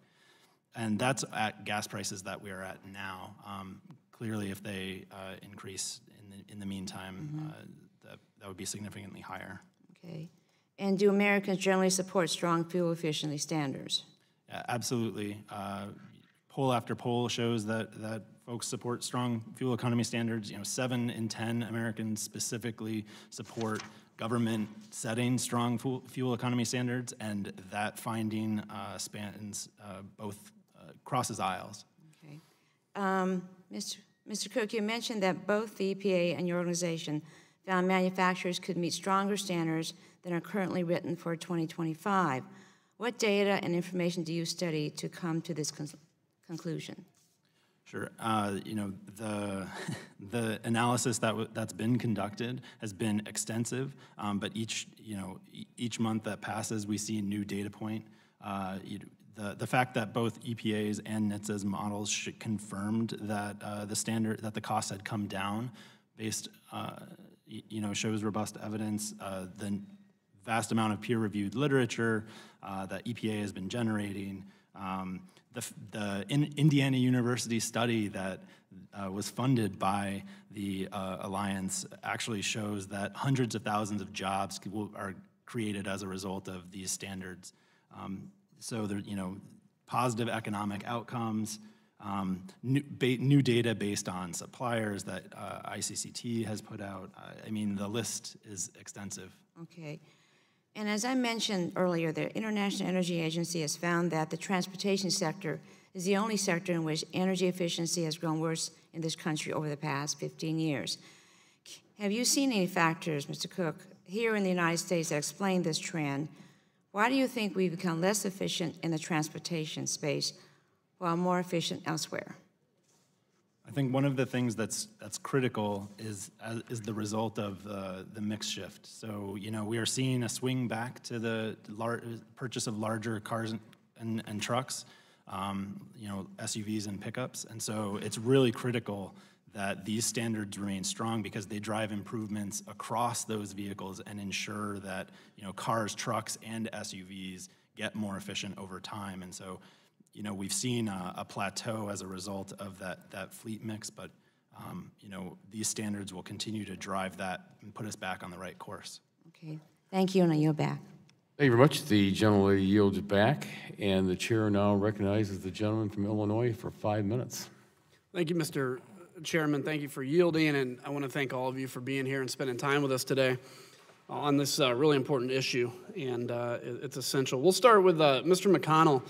And that's at gas prices that we are at now. Clearly, if they increase in the meantime, that would be significantly higher. Okay. And do Americans generally support strong fuel efficiency standards? Absolutely. Poll after poll shows that folks support strong fuel economy standards. 7 in 10 Americans specifically support government setting strong fuel economy standards, and that finding spans crosses aisles. Okay. Mr. Cook, you mentioned that both the EPA and your organization found manufacturers could meet stronger standards than are currently written for 2025. What data and information do you study to come to this conclusion? Sure. The analysis that's been conducted has been extensive, but each month that passes, we see a new data point. The fact that both EPA's and NHTSA's models confirmed that the costs had come down, shows robust evidence. The vast amount of peer-reviewed literature that EPA has been generating. The Indiana University study that was funded by the Alliance actually shows that hundreds of thousands of jobs are created as a result of these standards. So there, positive economic outcomes, new data based on suppliers that ICCT has put out. The list is extensive. Okay. And as I mentioned earlier, the International Energy Agency has found that the transportation sector is the only sector in which energy efficiency has grown worse in this country over the past 15 years. Have you seen any factors, Mr. Cook, here in the United States that explain this trend? Why do you think we've become less efficient in the transportation space while more efficient elsewhere? I think one of the things that's critical is the result of the mix shift. So, you know, we are seeing a swing back to the purchase of larger cars and trucks, you know, SUVs and pickups. And so it's really critical that these standards remain strong because they drive improvements across those vehicles and ensure that, you know, cars, trucks, and SUVs get more efficient over time. And so, you know, we've seen a plateau as a result of that fleet mix, but, you know, these standards will continue to drive that and put us back on the right course. Okay, thank you, and I yield back. Thank you very much. The gentleman yields back, and the chair now recognizes the gentleman from Illinois for 5 minutes. Thank you, Mr. Chairman. Thank you for yielding, and I want to thank all of you for being here and spending time with us today on this really important issue, and it's essential. We'll start with Mr. McConnell.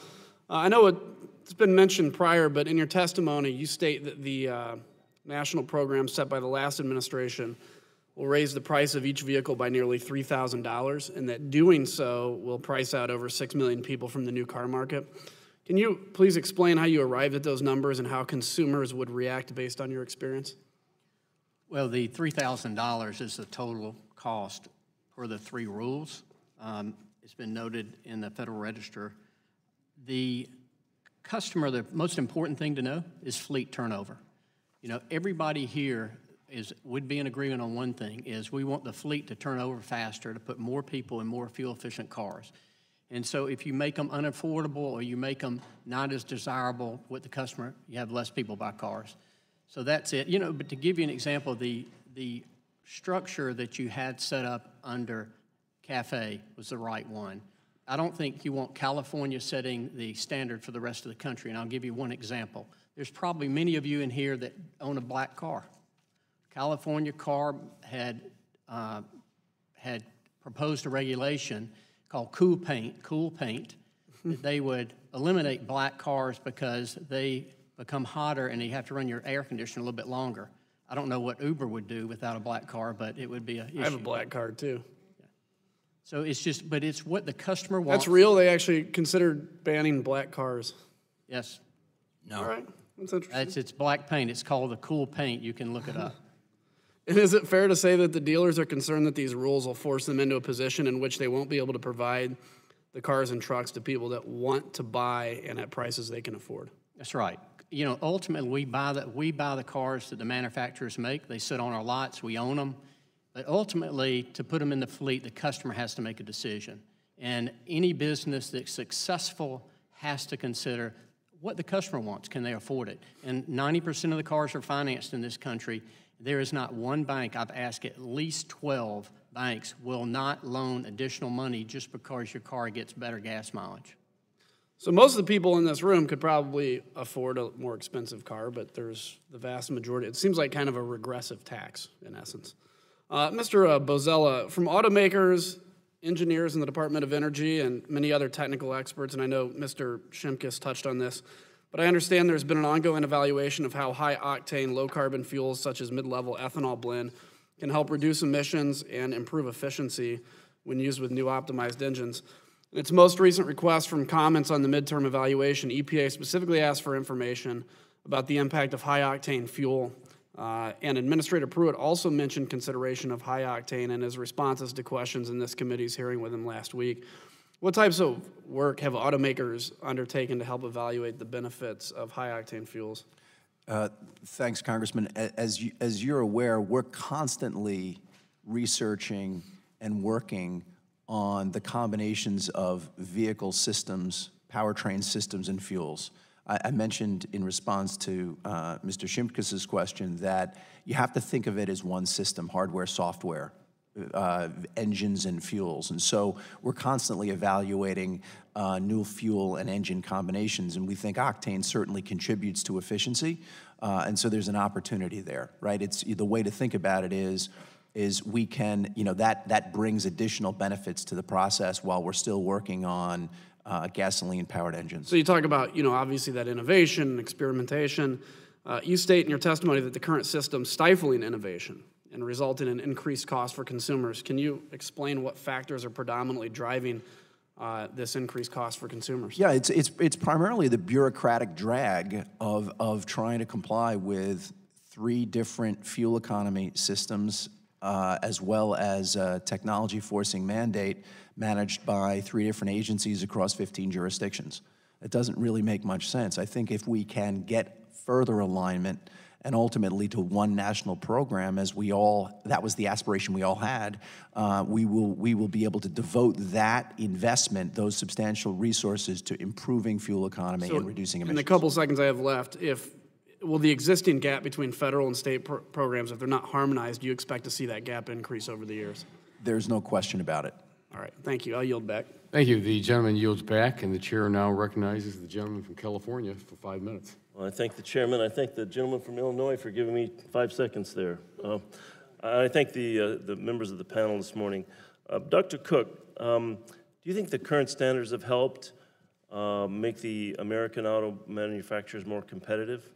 I know it's been mentioned prior, but in your testimony, you state that the national program set by the last administration will raise the price of each vehicle by nearly $3,000, and that doing so will price out over 6 million people from the new car market. Can you please explain how you arrived at those numbers and how consumers would react based on your experience? Well, the $3,000 is the total cost for the three rules. It's been noted in the Federal Register. The customer, the most important thing to know is fleet turnover. You know, everybody here would be in agreement on one thing, is we want the fleet to turn over faster, to put more people in more fuel-efficient cars. And so if you make them unaffordable or you make them not as desirable with the customer, you have less people buy cars. So that's it. You know, but to give you an example, the structure that you had set up under CAFE was the right one. I don't think you want California setting the standard for the rest of the country, and I'll give you one example. There's probably many of you in here that own a black car. California CARB had proposed a regulation called cool paint, that they would eliminate black cars because they become hotter and you have to run your air conditioner a little bit longer. I don't know what Uber would do without a black car, but it would be an issue. I have a black car too. So it's just, but it's what the customer wants. That's real? They actually considered banning black cars? Yes. No. All right, that's interesting. It's black paint. It's called the cool paint. You can look it up. And is it fair to say that the dealers are concerned that these rules will force them into a position in which they won't be able to provide the cars and trucks to people that want to buy and at prices they can afford? That's right. You know, ultimately, we buy the cars that the manufacturers make. They sit on our lots. We own them. But ultimately, to put them in the fleet, the customer has to make a decision. And any business that's successful has to consider what the customer wants. Can they afford it? And 90% of the cars are financed in this country. There is not one bank, I've asked at least 12 banks, will not loan additional money just because your car gets better gas mileage. So most of the people in this room could probably afford a more expensive car, but there's the vast majority. It seems like kind of a regressive tax, in essence. Mr. Bozzella, from automakers, engineers in the Department of Energy, and many other technical experts, and I know Mr. Shimkus touched on this, but I understand there's been an ongoing evaluation of how high-octane, low-carbon fuels such as mid-level ethanol blend can help reduce emissions and improve efficiency when used with new optimized engines. In its most recent request from comments on the midterm evaluation, EPA specifically asked for information about the impact of high-octane fuel. And Administrator Pruitt also mentioned consideration of high octane in his responses to questions in this committee's hearing with him last week. What types of work have automakers undertaken to help evaluate the benefits of high octane fuels? Thanks, Congressman. As you're aware, we're constantly researching and working on the combinations of vehicle systems, powertrain systems, and fuels. I mentioned in response to Mr. Shimkus's question that you have to think of it as one system, hardware, software, engines and fuels. And so we're constantly evaluating new fuel and engine combinations, and we think octane certainly contributes to efficiency. And so there's an opportunity there, right? It's the way to think about it is we can, that brings additional benefits to the process while we're still working on gasoline-powered engines. So you talk about, obviously that innovation, experimentation. You state in your testimony that the current system's stifling innovation and resulting in increased costs for consumers. Can you explain what factors are predominantly driving this increased cost for consumers? Yeah, it's primarily the bureaucratic drag of trying to comply with 3 different fuel economy systems, as well as a technology forcing mandate managed by 3 different agencies across 15 jurisdictions. It doesn't really make much sense. I think if we can get further alignment and ultimately to one national program, as that was the aspiration we all had, we will be able to devote that investment, those substantial resources, to improving fuel economy and reducing emissions. In the couple seconds I have left, will the existing gap between federal and state programs, if they're not harmonized, do you expect to see that gap increase over the years? There's no question about it. All right, thank you. I'll yield back. Thank you. The gentleman yields back, and the chair now recognizes the gentleman from California for 5 minutes. Well, I thank the chairman. I thank the gentleman from Illinois for giving me 5 seconds there. I thank the members of the panel this morning. Dr. Cook, do you think the current standards have helped make the American auto manufacturers more competitive?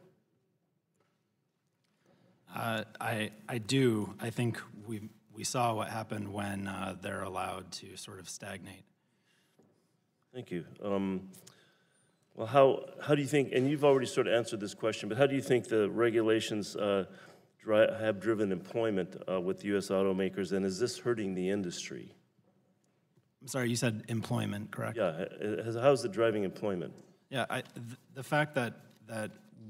I do. I think we saw what happened when they're allowed to sort of stagnate. Thank you. Well, how do you think, and you've already sort of answered this question, but how do you think the regulations have driven employment with U.S. automakers, and is this hurting the industry? I'm sorry, you said employment, correct? Yeah, how's it driving employment? Yeah, the fact that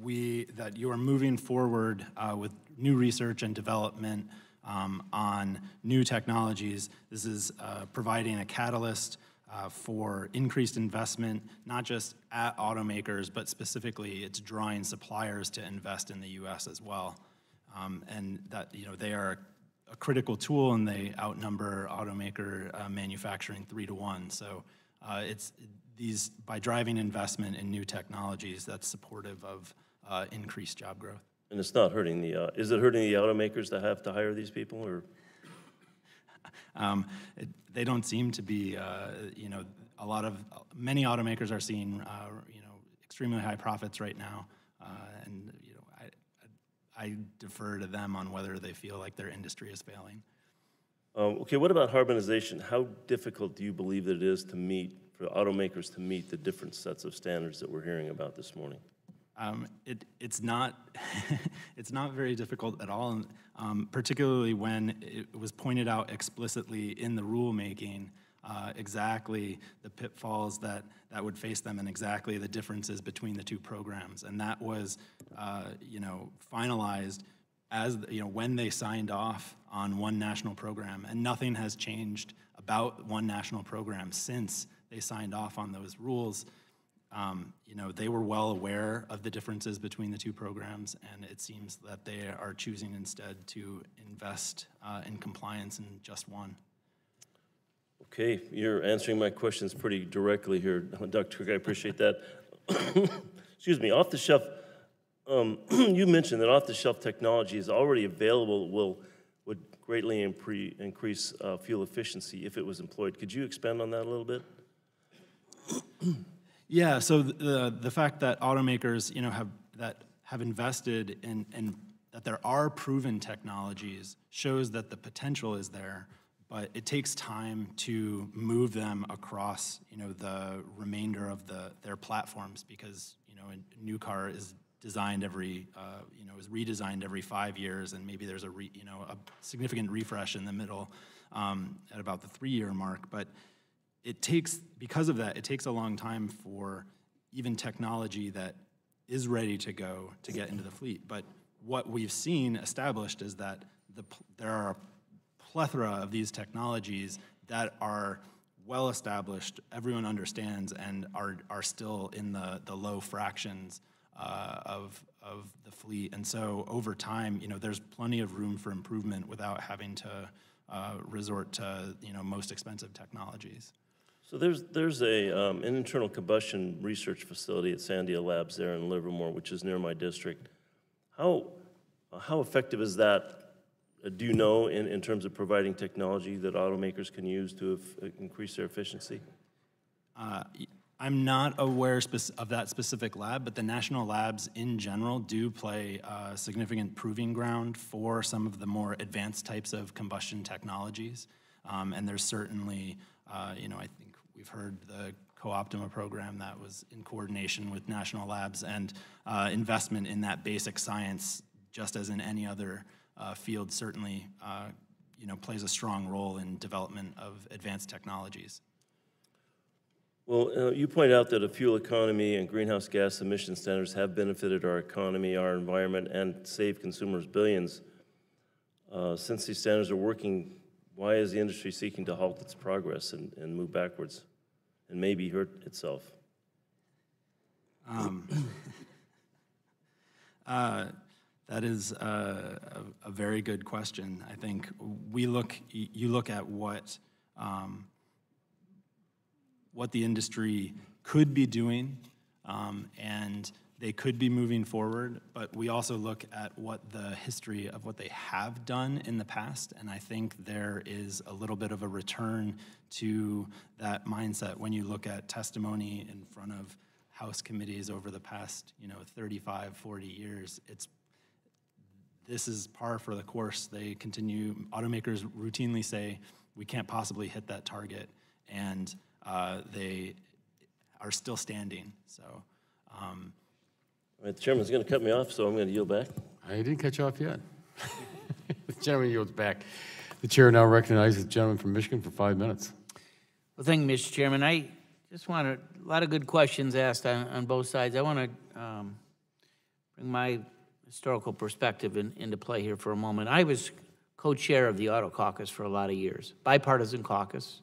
you are moving forward with new research and development on new technologies, this is providing a catalyst for increased investment, not just at automakers, but specifically it's drawing suppliers to invest in the U.S. as well. And that, they are a critical tool and they outnumber automaker manufacturing 3 to 1. So by driving investment in new technologies, that's supportive of increased job growth. And it's not hurting is it hurting the automakers that have to hire these people, or? They don't seem to be, many automakers are seeing, extremely high profits right now, and I defer to them on whether they feel like their industry is failing. Okay, what about harmonization? How difficult do you believe that it is for automakers to meet the different sets of standards that we're hearing about this morning? It's not it's not very difficult at all, particularly when it was pointed out explicitly in the rulemaking exactly the pitfalls that would face them and exactly the differences between the 2 programs, and that was finalized as when they signed off on one national program, and nothing has changed about one national program since they signed off on those rules. They were well aware of the differences between the 2 programs, and it seems that they are choosing instead to invest in compliance in just one. Okay, you're answering my questions pretty directly here, Dr. Cook. I appreciate that. Excuse me, off-the-shelf, you mentioned that off-the-shelf technology is already available, would greatly increase fuel efficiency if it was employed. Could you expand on that a little bit? Yeah, so the fact that automakers, have invested in that there are proven technologies shows that the potential is there, but it takes time to move them across, the remainder of their platforms, because, a new car is designed is redesigned every 5 years, and maybe there's a significant refresh in the middle at about the 3-year mark, but because of that, it takes a long time for even technology that is ready to go to get into the fleet. But what we've seen established is that there are a plethora of these technologies that are well established, everyone understands, and are still in the low fractions of the fleet. And so over time, there's plenty of room for improvement without having to resort to most expensive technologies. So there's an internal combustion research facility at Sandia Labs there in Livermore, which is near my district. How effective is that, do you know, in terms of providing technology that automakers can use to increase their efficiency? I'm not aware of that specific lab, but the national labs in general do play a significant proving ground for some of the more advanced types of combustion technologies. And there's certainly, I think We've heard the Co-Optima program that was in coordination with national labs, and investment in that basic science, just as in any other field, certainly plays a strong role in development of advanced technologies. Well, you point out that a fuel economy and greenhouse gas emission standards have benefited our economy, our environment, and saved consumers billions. Since these standards are working, why is the industry seeking to halt its progress and move backwards and maybe hurt itself? That is a very good question. I think you look at what the industry could be doing, and they could be moving forward, but we also look at what the history of what they have done in the past, and I think there is a little bit of a return to that mindset when you look at testimony in front of House committees over the past 35, 40 years. This is par for the course. They continue, automakers routinely say, we can't possibly hit that target, and they are still standing. So, all right, the chairman's going to cut me off, so I'm going to yield back. I didn't cut you off yet. The gentleman yields back. The chair now recognizes the gentleman from Michigan for 5 minutes. Well, thank you, Mr. Chairman. I just want a lot of good questions asked on both sides. I want to bring my historical perspective into play here for a moment. I was co-chair of the Auto Caucus for a lot of years, bipartisan caucus.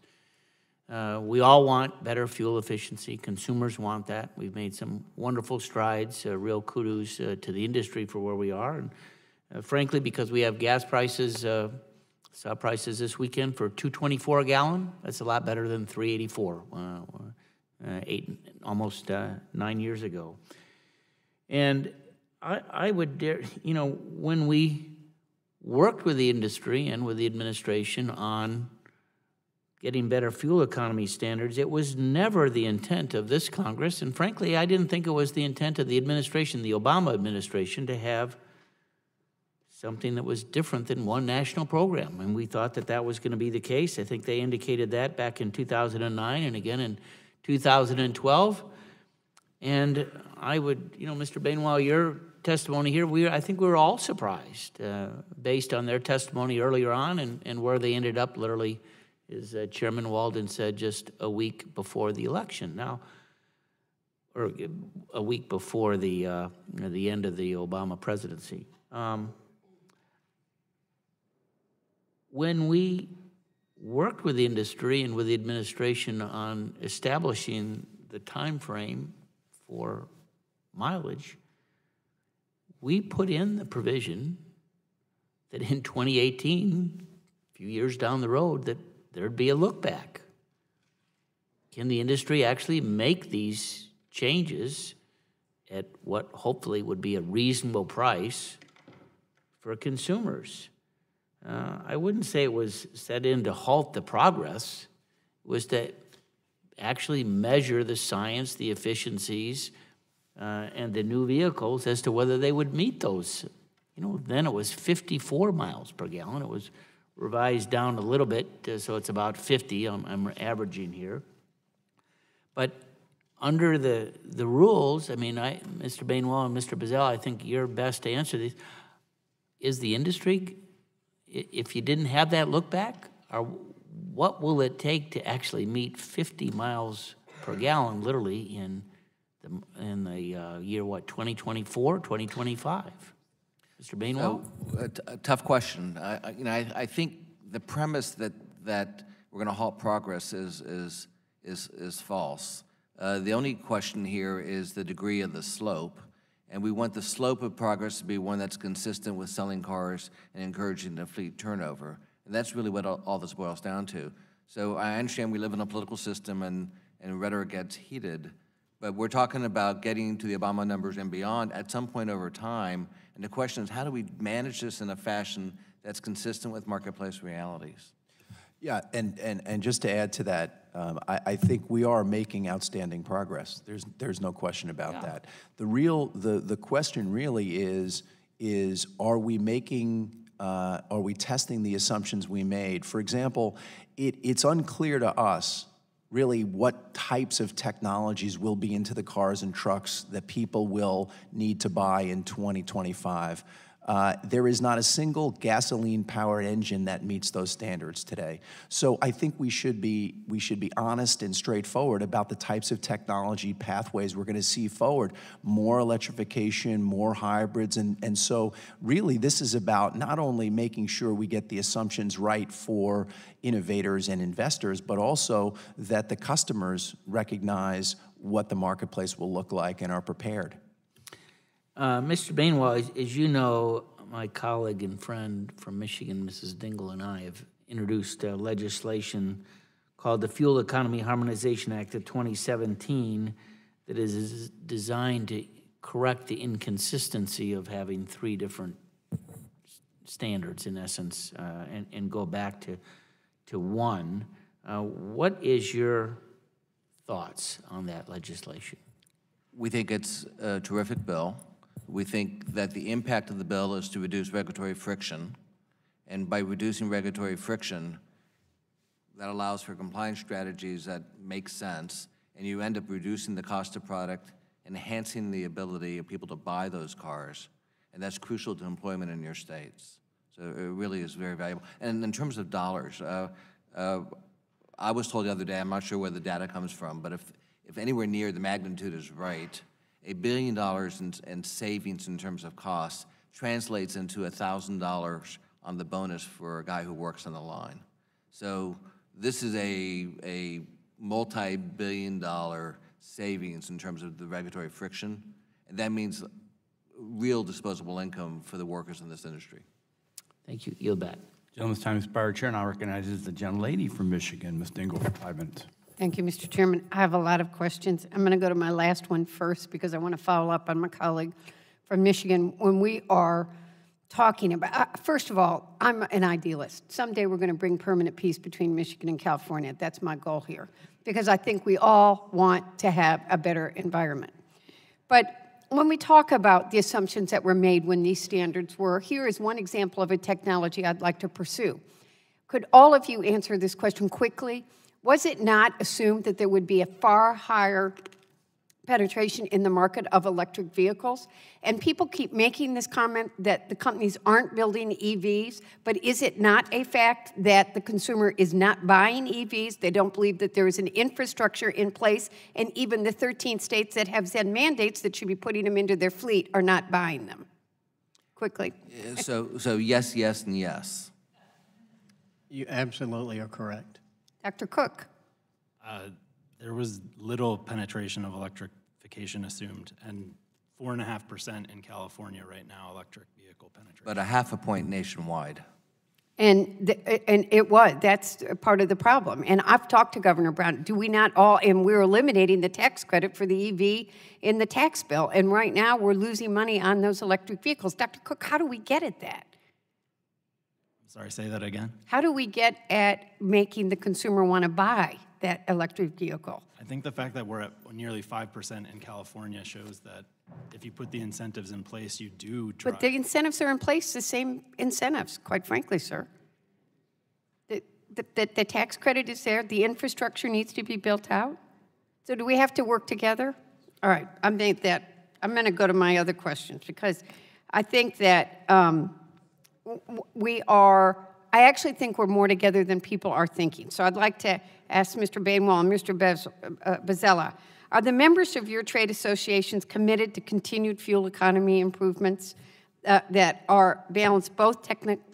We all want better fuel efficiency. Consumers want that. We've made some wonderful strides. Real kudos to the industry for where we are. And frankly, because we have gas prices, saw prices this weekend for $2.24 a gallon. That's a lot better than $3.84, almost 9 years ago. And I would dare, when we worked with the industry and with the administration on getting better fuel economy standards, it was never the intent of this Congress, and frankly, I didn't think it was the intent of the administration, the Obama administration, to have something that was different than one national program, and we thought that that was going to be the case. I think they indicated that back in 2009 and again in 2012, and I would, Mr. Bainwell, your testimony here, I think we were all surprised based on their testimony earlier on and where they ended up literally, as Chairman Walden said, just a week before the election. Now, or a week before the end of the Obama presidency. When we worked with the industry and with the administration on establishing the time frame for mileage, we put in the provision that in 2018, a few years down the road, that there'd be a look back. Can the industry actually make these changes at what hopefully would be a reasonable price for consumers? I wouldn't say it was set in to halt the progress. It was to actually measure the science, the efficiencies, and the new vehicles as to whether they would meet those. Then it was 54 miles per gallon. It was revised down a little bit, so it's about 50. I'm averaging here. But under the rules, Mr. Bainwell and Mr. Boesel, I think you're best to answer these. Is the industry, if you didn't have that look back, what will it take to actually meet 50 miles per gallon, literally in the year 2024, 2025? Mr. Bainwell? A tough question. I think the premise that we're going to halt progress is false. The only question here is the degree of the slope, and we want the slope of progress to be one that's consistent with selling cars and encouraging the fleet turnover. And that's really what all this boils down to. So I understand we live in a political system and rhetoric gets heated, but we're talking about getting to the Obama numbers and beyond at some point over time. And the question is, how do we manage this in a fashion that's consistent with marketplace realities? Yeah, and just to add to that, I think we are making outstanding progress. There's no question about that. The question really is are we testing the assumptions we made? For example, it's unclear to us really what types of technologies will be into the cars and trucks that people will need to buy in 2025. There is not a single gasoline-powered engine that meets those standards today. So I think we should be honest and straightforward about the types of technology pathways we're going to see forward. More electrification, more hybrids, and so really this is about not only making sure we get the assumptions right for innovators and investors, but also that the customers recognize what the marketplace will look like and are prepared. Mr. Bainwell, as you know, my colleague and friend from Michigan, Mrs. Dingle, and I have introduced legislation called the Fuel Economy Harmonization Act of 2017 that is designed to correct the inconsistency of having three different standards, in essence, and go back to one. What is your thoughts on that legislation? We think it's a terrific bill. We think that the impact of the bill is to reduce regulatory friction, and by reducing regulatory friction, that allows for compliance strategies that make sense, and you end up reducing the cost of product, enhancing the ability of people to buy those cars, and that's crucial to employment in your states. So it really is very valuable. And in terms of dollars, I was told the other day, I'm not sure where the data comes from, but if anywhere near the magnitude is right, $1 billion in savings in terms of costs translates into $1,000 on the bonus for a guy who works on the line. So this is a multi-billion-dollar savings in terms of the regulatory friction, and that means real disposable income for the workers in this industry. Thank you. Yield back. Gentleman's time expired. Chair now recognizes the gentlelady from Michigan, Ms. Dingle, for 5 minutes. Thank you, Mr. Chairman. I have a lot of questions. I'm going to go to my last one first because I want to follow up on my colleague from Michigan. When we are talking about, first of all, I'm an idealist. Someday we're going to bring permanent peace between Michigan and California. That's my goal here because I think we all want to have a better environment. But when we talk about the assumptions that were made when these standards were, here is one example of a technology I'd like to pursue. Could all of you answer this question quickly? Was it not assumed that there would be a far higher penetration in the market of electric vehicles? And people keep making this comment that the companies aren't building EVs, but is it not a fact that the consumer is not buying EVs? They don't believe that there is an infrastructure in place, and even the 13 states that have said mandates that should be putting them into their fleet are not buying them. Quickly. So yes, yes, and yes. You absolutely are correct. Dr. Cook. There was little penetration of electrification assumed, and 4.5% in California right now, electric vehicle penetration. But a 0.5 point nationwide. And that's part of the problem. And I've talked to Governor Brown. Do we not all, and we're eliminating the tax credit for the EV in the tax bill, and right now we're losing money on those electric vehicles. Dr. Cook, how do we get at that? Sorry, say that again? How do we get at making the consumer want to buy that electric vehicle? I think the fact that we're at nearly 5% in California shows that if you put the incentives in place, you do drive. But the incentives are in place, the same incentives, quite frankly, sir. The tax credit is there. The infrastructure needs to be built out. So do we have to work together? All right, I'm going to go to my other questions because I think that I actually think we're more together than people are thinking. So I'd like to ask Mr. Bainwell and Mr. Bozzella, are the members of your trade associations committed to continued fuel economy improvements that are balance both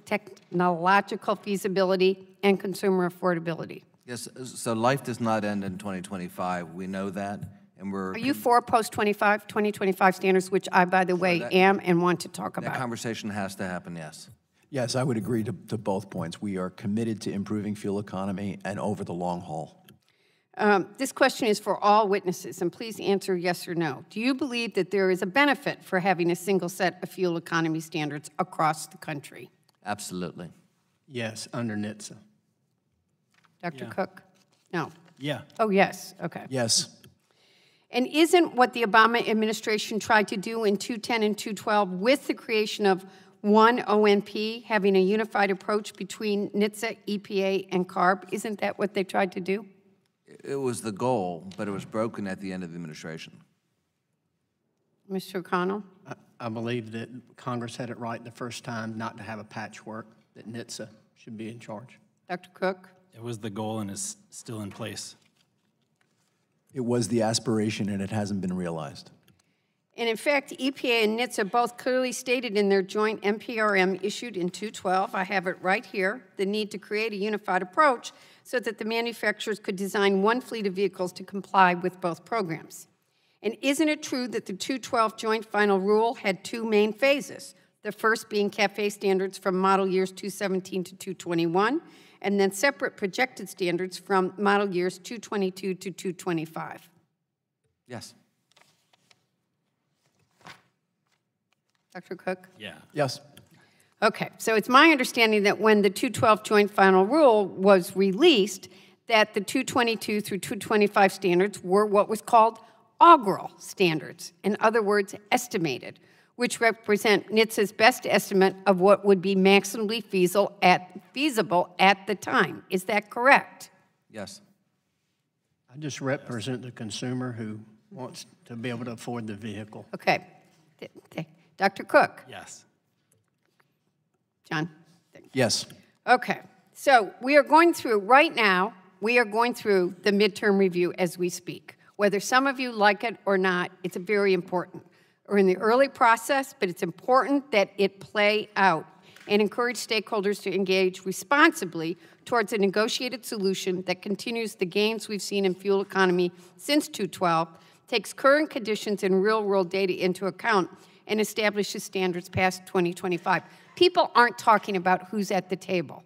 technological feasibility and consumer affordability? Yes, so life does not end in 2025. We know that, and we're... Are you for post-2025 standards, which I, by the way, am and want to talk about? That conversation has to happen, yes. Yes, I would agree to both points. We are committed to improving fuel economy and over the long haul. This question is for all witnesses, and please answer yes or no. Do you believe that there is a benefit for having a single set of fuel economy standards across the country? Absolutely. Yes, under NHTSA. Dr. Cook? No. Yeah. Oh, yes. Okay. Yes. And isn't what the Obama administration tried to do in 210 and 212 with the creation of one OMP, having a unified approach between NHTSA, EPA, and CARB, isn't that what they tried to do? It was the goal, but it was broken at the end of the administration. Mr. O'Connell? I believe that Congress had it right the first time not to have a patchwork, that NHTSA should be in charge. Dr. Cook? It was the goal and is still in place. It was the aspiration, and it hasn't been realized. And in fact, EPA and NHTSA both clearly stated in their joint NPRM issued in 2012, I have it right here, the need to create a unified approach so that the manufacturers could design one fleet of vehicles to comply with both programs. And isn't it true that the 2012 joint final rule had two main phases, the first being CAFE standards from model years 217 to 221, and then separate projected standards from model years 222 to 225? Yes. Dr. Cook? Yeah. Yes. Okay, so it's my understanding that when the 212 joint final rule was released, that the 222 through 225 standards were what was called augural standards, in other words, estimated, which represent NHTSA's best estimate of what would be maximally feasible at the time. Is that correct? Yes. I just represent the consumer who wants to be able to afford the vehicle. Okay. Dr. Cook? Yes. John? Yes. Okay. So we are going through, right now, we are going through the midterm review as we speak. Whether some of you like it or not, it's very important. We're in the early process, but it's important that it play out and encourage stakeholders to engage responsibly towards a negotiated solution that continues the gains we've seen in fuel economy since 2012, takes current conditions and real-world data into account, and establishes standards past 2025. People aren't talking about who's at the table.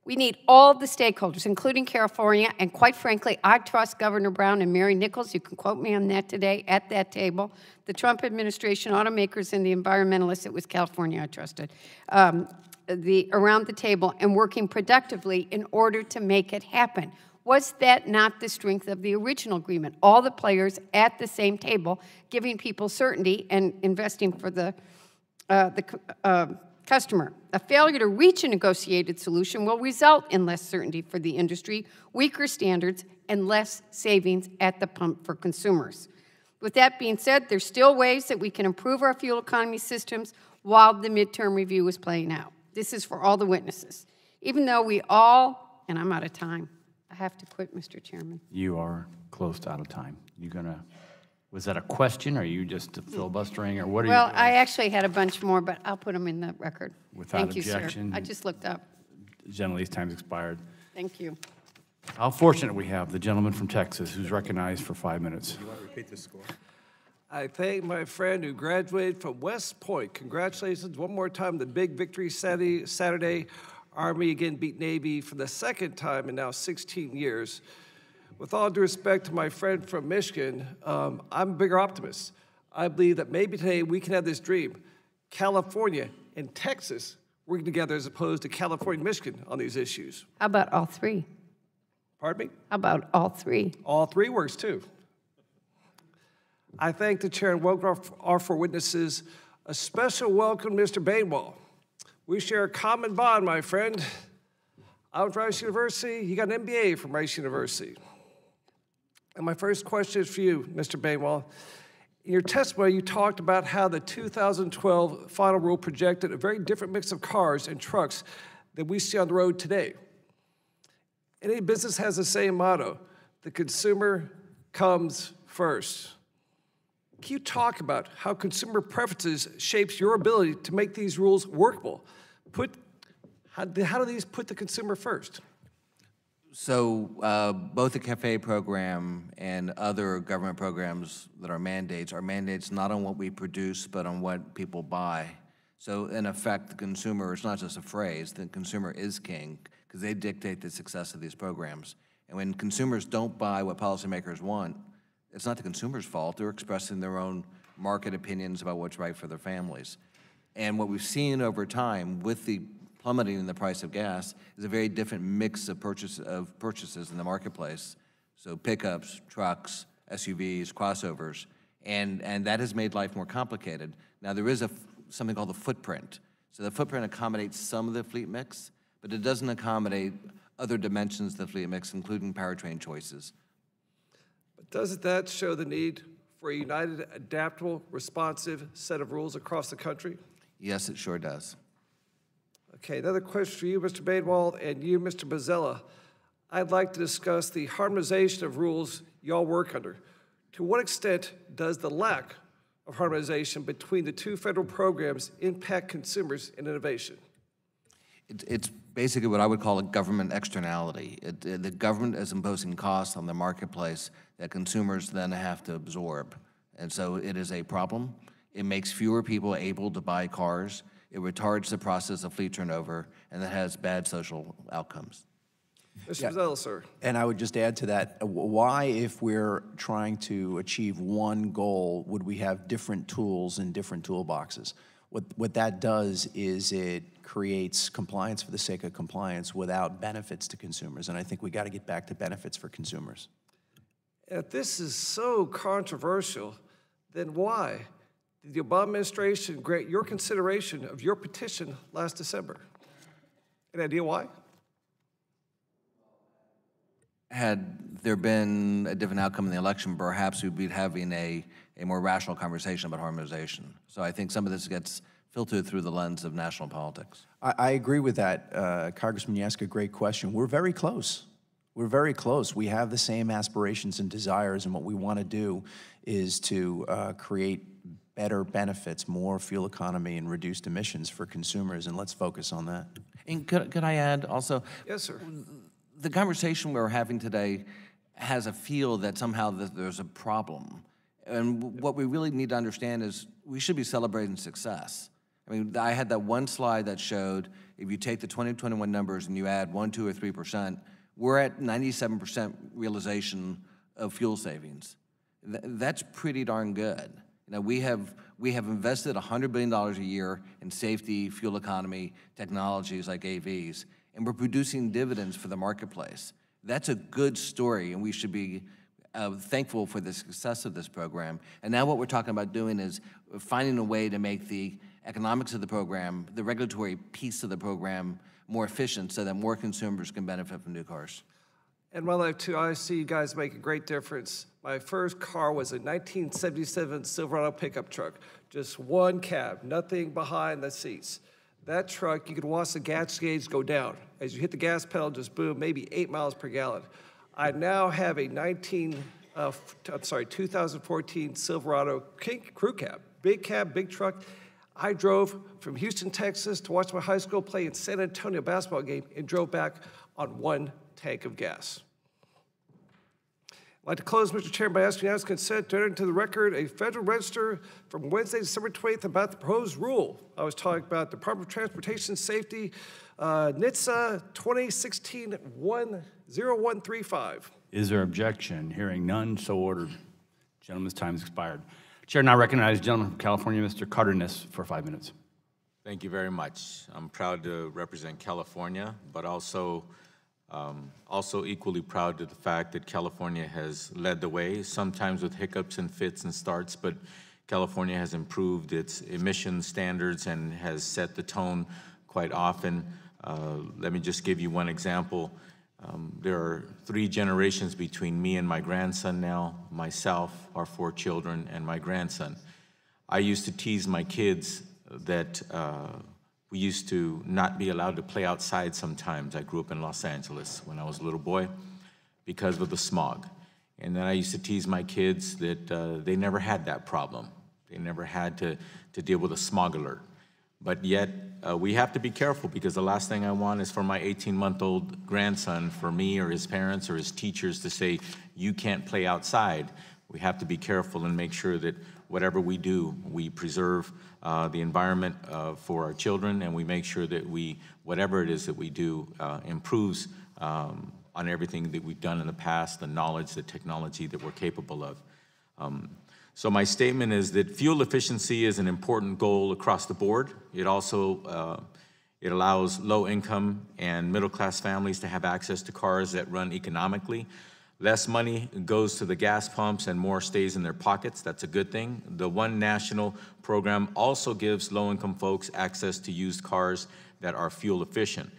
We need all the stakeholders, including California, and quite frankly, I trust Governor Brown and Mary Nichols, you can quote me on that today, at that table, the Trump administration, automakers, and the environmentalists, it was California I trusted, around the table and working productively in order to make it happen. Was that not the strength of the original agreement? All the players at the same table, giving people certainty and investing for the customer. A failure to reach a negotiated solution will result in less certainty for the industry, weaker standards, and less savings at the pump for consumers. With that being said, there's still ways that we can improve our fuel economy systems while the midterm review is playing out. This is for all the witnesses. Even though we all, and I'm out of time, I have to quit, Mr. Chairman. You are close to out of time. You gonna, was that a question, or are you just filibustering, or what are you? Well, I actually had a bunch more, but I'll put them in the record. Without Thank you, objection. sir. I just looked up. Generally, time's expired. Thank you. How fortunate we have the gentleman from Texas who's recognized for 5 minutes. You want to repeat the score? I thank my friend who graduated from West Point. Congratulations one more time. The big victory Saturday. Army again beat Navy for the second time in now 16 years. With all due respect to my friend from Michigan, I'm a bigger optimist. I believe that maybe today we can have this dream. California and Texas working together as opposed to California and Michigan on these issues. How about all three? Pardon me? How about all three? All three works too. I thank the chair and welcome our four witnesses. A special welcome, Mr. Bainwall. We share a common bond, my friend. I went to Rice University. You got an MBA from Rice University. And my first question is for you, Mr. Bainwall. In your testimony, you talked about how the 2012 final rule projected a very different mix of cars and trucks that we see on the road today. Any business has the same motto: the consumer comes first. Can you talk about how consumer preferences shapes your ability to make these rules workable? How do these put the consumer first? So both the CAFE program and other government programs that are mandates not on what we produce, but on what people buy. So in effect, the consumer, it's not just a phrase, the consumer is king, because they dictate the success of these programs. And when consumers don't buy what policymakers want, it's not the consumer's fault. They're expressing their own market opinions about what's right for their families. And what we've seen over time with the plummeting in the price of gas is a very different mix of purchases in the marketplace. So pickups, trucks, SUVs, crossovers, and that has made life more complicated. Now there is something called the footprint. So the footprint accommodates some of the fleet mix, but it doesn't accommodate other dimensions of the fleet mix, including powertrain choices. Doesn't that show the need for a united, adaptable, responsive set of rules across the country? Yes, it sure does. Okay, another question for you, Mr. Badewald, and you, Mr. Bozzella. I'd like to discuss the harmonization of rules y'all work under. To what extent does the lack of harmonization between the two federal programs impact consumers and innovation? It's basically what I would call a government externality. The government is imposing costs on the marketplace that consumers then have to absorb. And so it is a problem. It makes fewer people able to buy cars. It retards the process of fleet turnover, and that has bad social outcomes. Mr. Bozzella, sir. And I would just add to that, why, if we're trying to achieve one goal, would we have different tools in different toolboxes? What that does is it creates compliance for the sake of compliance without benefits to consumers, and I think we got to get back to benefits for consumers. If this is so controversial, then why did the Obama administration grant your consideration of your petition last December? Any idea why? Had there been a different outcome in the election, perhaps we'd be having a more rational conversation about harmonization. So I think some of this gets filtered through the lens of national politics. I agree with that, Congressman. You ask a great question. We're very close. We're very close. We have the same aspirations and desires, and what we want to do is to create better benefits, more fuel economy, and reduced emissions for consumers, and let's focus on that. And could I add also? Yes, sir. The conversation we're having today has a feel that somehow there's a problem. And what we really need to understand is we should be celebrating success. I mean, I had that one slide that showed if you take the 2021 numbers and you add 1%, 2%, or 3%, we're at 97% realization of fuel savings. That's pretty darn good. You know, we have invested $100 billion a year in safety, fuel economy, technologies like AVs, and we're producing dividends for the marketplace. That's a good story, and we should be thankful for the success of this program. And now what we're talking about doing is finding a way to make the economics of the program, the regulatory piece of the program, more efficient so that more consumers can benefit from new cars. In my life, too, I see you guys make a great difference. My first car was a 1977 Silverado pickup truck, just one cab, nothing behind the seats. That truck, you could watch the gas gauge go down. As you hit the gas pedal, just boom, maybe 8 miles per gallon. I now have a 2014 Silverado crew cab, big truck. I drove from Houston, Texas to watch my high school play in San Antonio basketball game and drove back on 1 tank of gas. I'd like to close, Mr. Chairman, by asking unanimous consent to enter into the record a Federal Register from Wednesday, December 20th about the proposed rule. I was talking about Department of Transportation Safety, NHTSA 2016-10135. Is there objection? Hearing none, so ordered. Gentleman's time has expired. Chair now recognizes the gentleman from California, Mr. Cardenas, for 5 minutes. Thank you very much. I'm proud to represent California, but also equally proud of the fact that California has led the way, sometimes with hiccups and fits and starts, but California has improved its emission standards and has set the tone quite often. Let me just give you one example. There are 3 generations between me and my grandson now, myself, our 4 children, and my grandson. I used to tease my kids that we used to not be allowed to play outside sometimes. I grew up in Los Angeles when I was a little boy because of the smog. And then I used to tease my kids that they never had that problem. They never had to deal with a smog alert. But yet, we have to be careful because the last thing I want is for my 18-month-old grandson, for me or his parents or his teachers to say, you can't play outside. We have to be careful and make sure that whatever we do, we preserve the environment for our children, and we make sure that whatever it is that we do improves on everything that we've done in the past, the knowledge, the technology that we're capable of. So my statement is that fuel efficiency is an important goal across the board. It also it allows low-income and middle-class families to have access to cars that run economically. Less money goes to the gas pumps and more stays in their pockets. That's a good thing. The One National program also gives low-income folks access to used cars that are fuel efficient.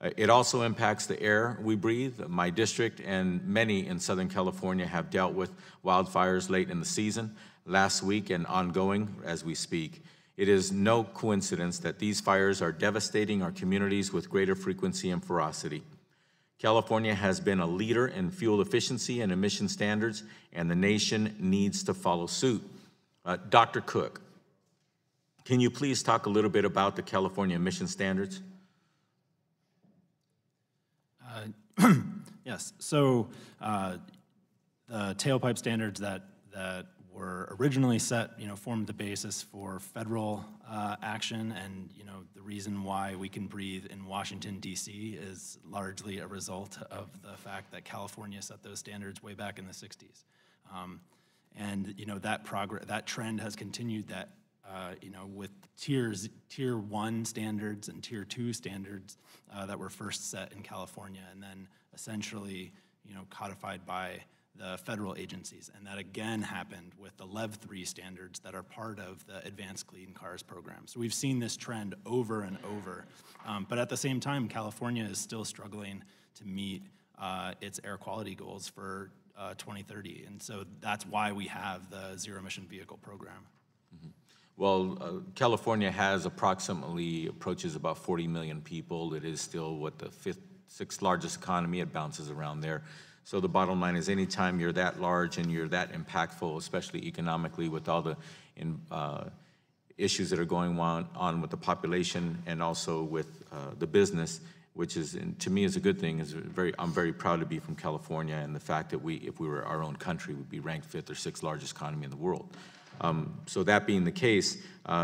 It also impacts the air we breathe. My district and many in Southern California have dealt with wildfires late in the season, last week, and ongoing as we speak. It is no coincidence that these fires are devastating our communities with greater frequency and ferocity. California has been a leader in fuel efficiency and emission standards, and the nation needs to follow suit. Dr. Cook, can you please talk a little bit about the California emission standards? Yes. So the tailpipe standards that were originally set, formed the basis for federal action, and the reason why we can breathe in Washington, D.C. is largely a result of the fact that California set those standards way back in the 60s. And that trend has continued. That with tier 1 standards and tier 2 standards that were first set in California, and then essentially codified by the federal agencies. And that again happened with the LEV 3 standards that are part of the Advanced Clean Cars program. So we've seen this trend over and over. But at the same time, California is still struggling to meet its air quality goals for 2030. And so that's why we have the Zero Emission Vehicle program. Well, California approaches about 40 million people. It is still, the sixth largest economy. It bounces around there. So the bottom line is, anytime you're that large and you're that impactful, especially economically, with all the issues that are going on with the population and also with the business, which is, to me, is a good thing. I'm very proud to be from California, and the fact that if we were our own country, we'd be ranked 5th or 6th largest economy in the world. So that being the case,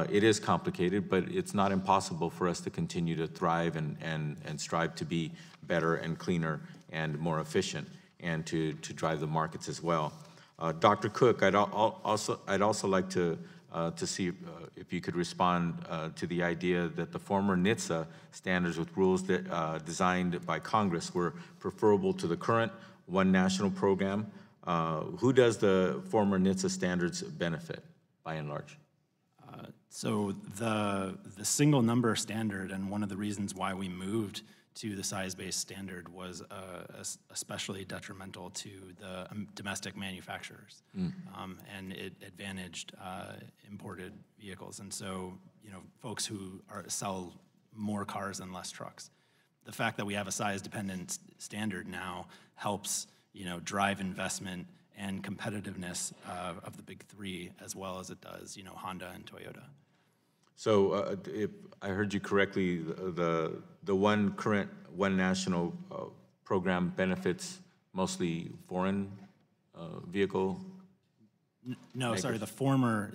it is complicated, but it's not impossible for us to continue to thrive and strive to be better and cleaner and more efficient, and to drive the markets as well. Dr. Cook, I'd also like to see if you could respond to the idea that the former NHTSA standards with rules that designed by Congress were preferable to the current One National program. Who does the former NHTSA standards benefit, by and large? So the single number standard, and one of the reasons why we moved to the size-based standard, was especially detrimental to the domestic manufacturers, and it advantaged imported vehicles. And so, folks who sell more cars and less trucks. The fact that we have a size-dependent standard now helps, drive investment and competitiveness of the big three, as well as it does, Honda and Toyota. So if I heard you correctly, the current One National program benefits mostly foreign vehicle? No, makers? Sorry, the former,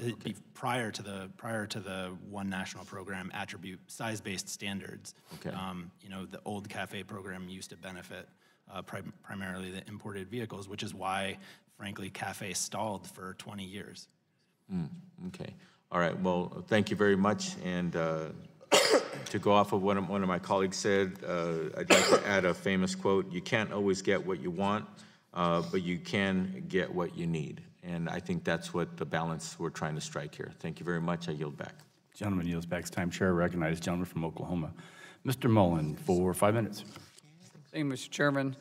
prior to the One National program, attribute size-based standards. Okay. The old CAFE program used to benefit primarily the imported vehicles, which is why, frankly, CAFE stalled for 20 years. Okay. All right. Well, thank you very much. And to go off of what one of my colleagues said, I'd like to add a famous quote: "You can't always get what you want, but you can get what you need." And I think that's what the balance we're trying to strike here. Thank you very much. I yield back. Gentleman yields back. It's time. Chair recognizes gentleman from Oklahoma. Mr. Mullen for 5 minutes. Thank you, Mr. Chairman.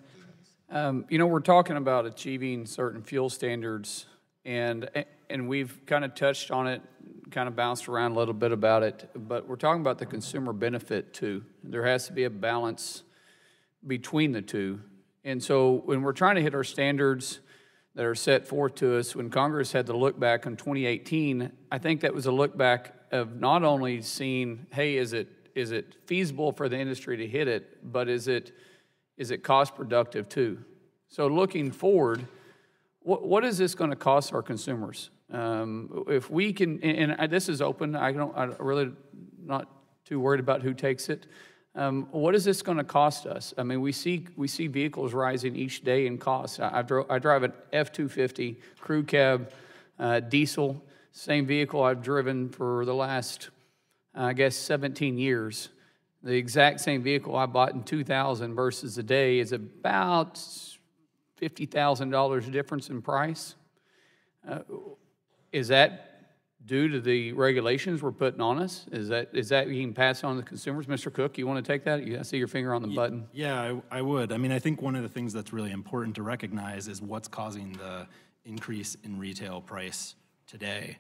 We're talking about achieving certain fuel standards, and we've kind of touched on it, kind of bounced around a little bit about it, but we're talking about the consumer benefit too. There has to be a balance between the two. And so when we're trying to hit our standards that are set forth to us, when Congress had the look back in 2018, I think that was a look back of not only seeing, hey, is it feasible for the industry to hit it, but is it cost productive too? So looking forward, what is this going to cost our consumers? If we can, and this is open, I'm really not too worried about who takes it. What is this going to cost us? I mean, we see vehicles rising each day in cost. I drive an F-250 crew cab diesel, same vehicle I've driven for the last, 17 years. The exact same vehicle I bought in 2000 versus today is about $50,000 difference in price. Is that due to the regulations we're putting on us? Is that being passed on to consumers? Mr. Cook, you want to take that? I see your finger on the button. Yeah, I would. I mean, I think one of the things that's really important to recognize is what's causing the increase in retail price today.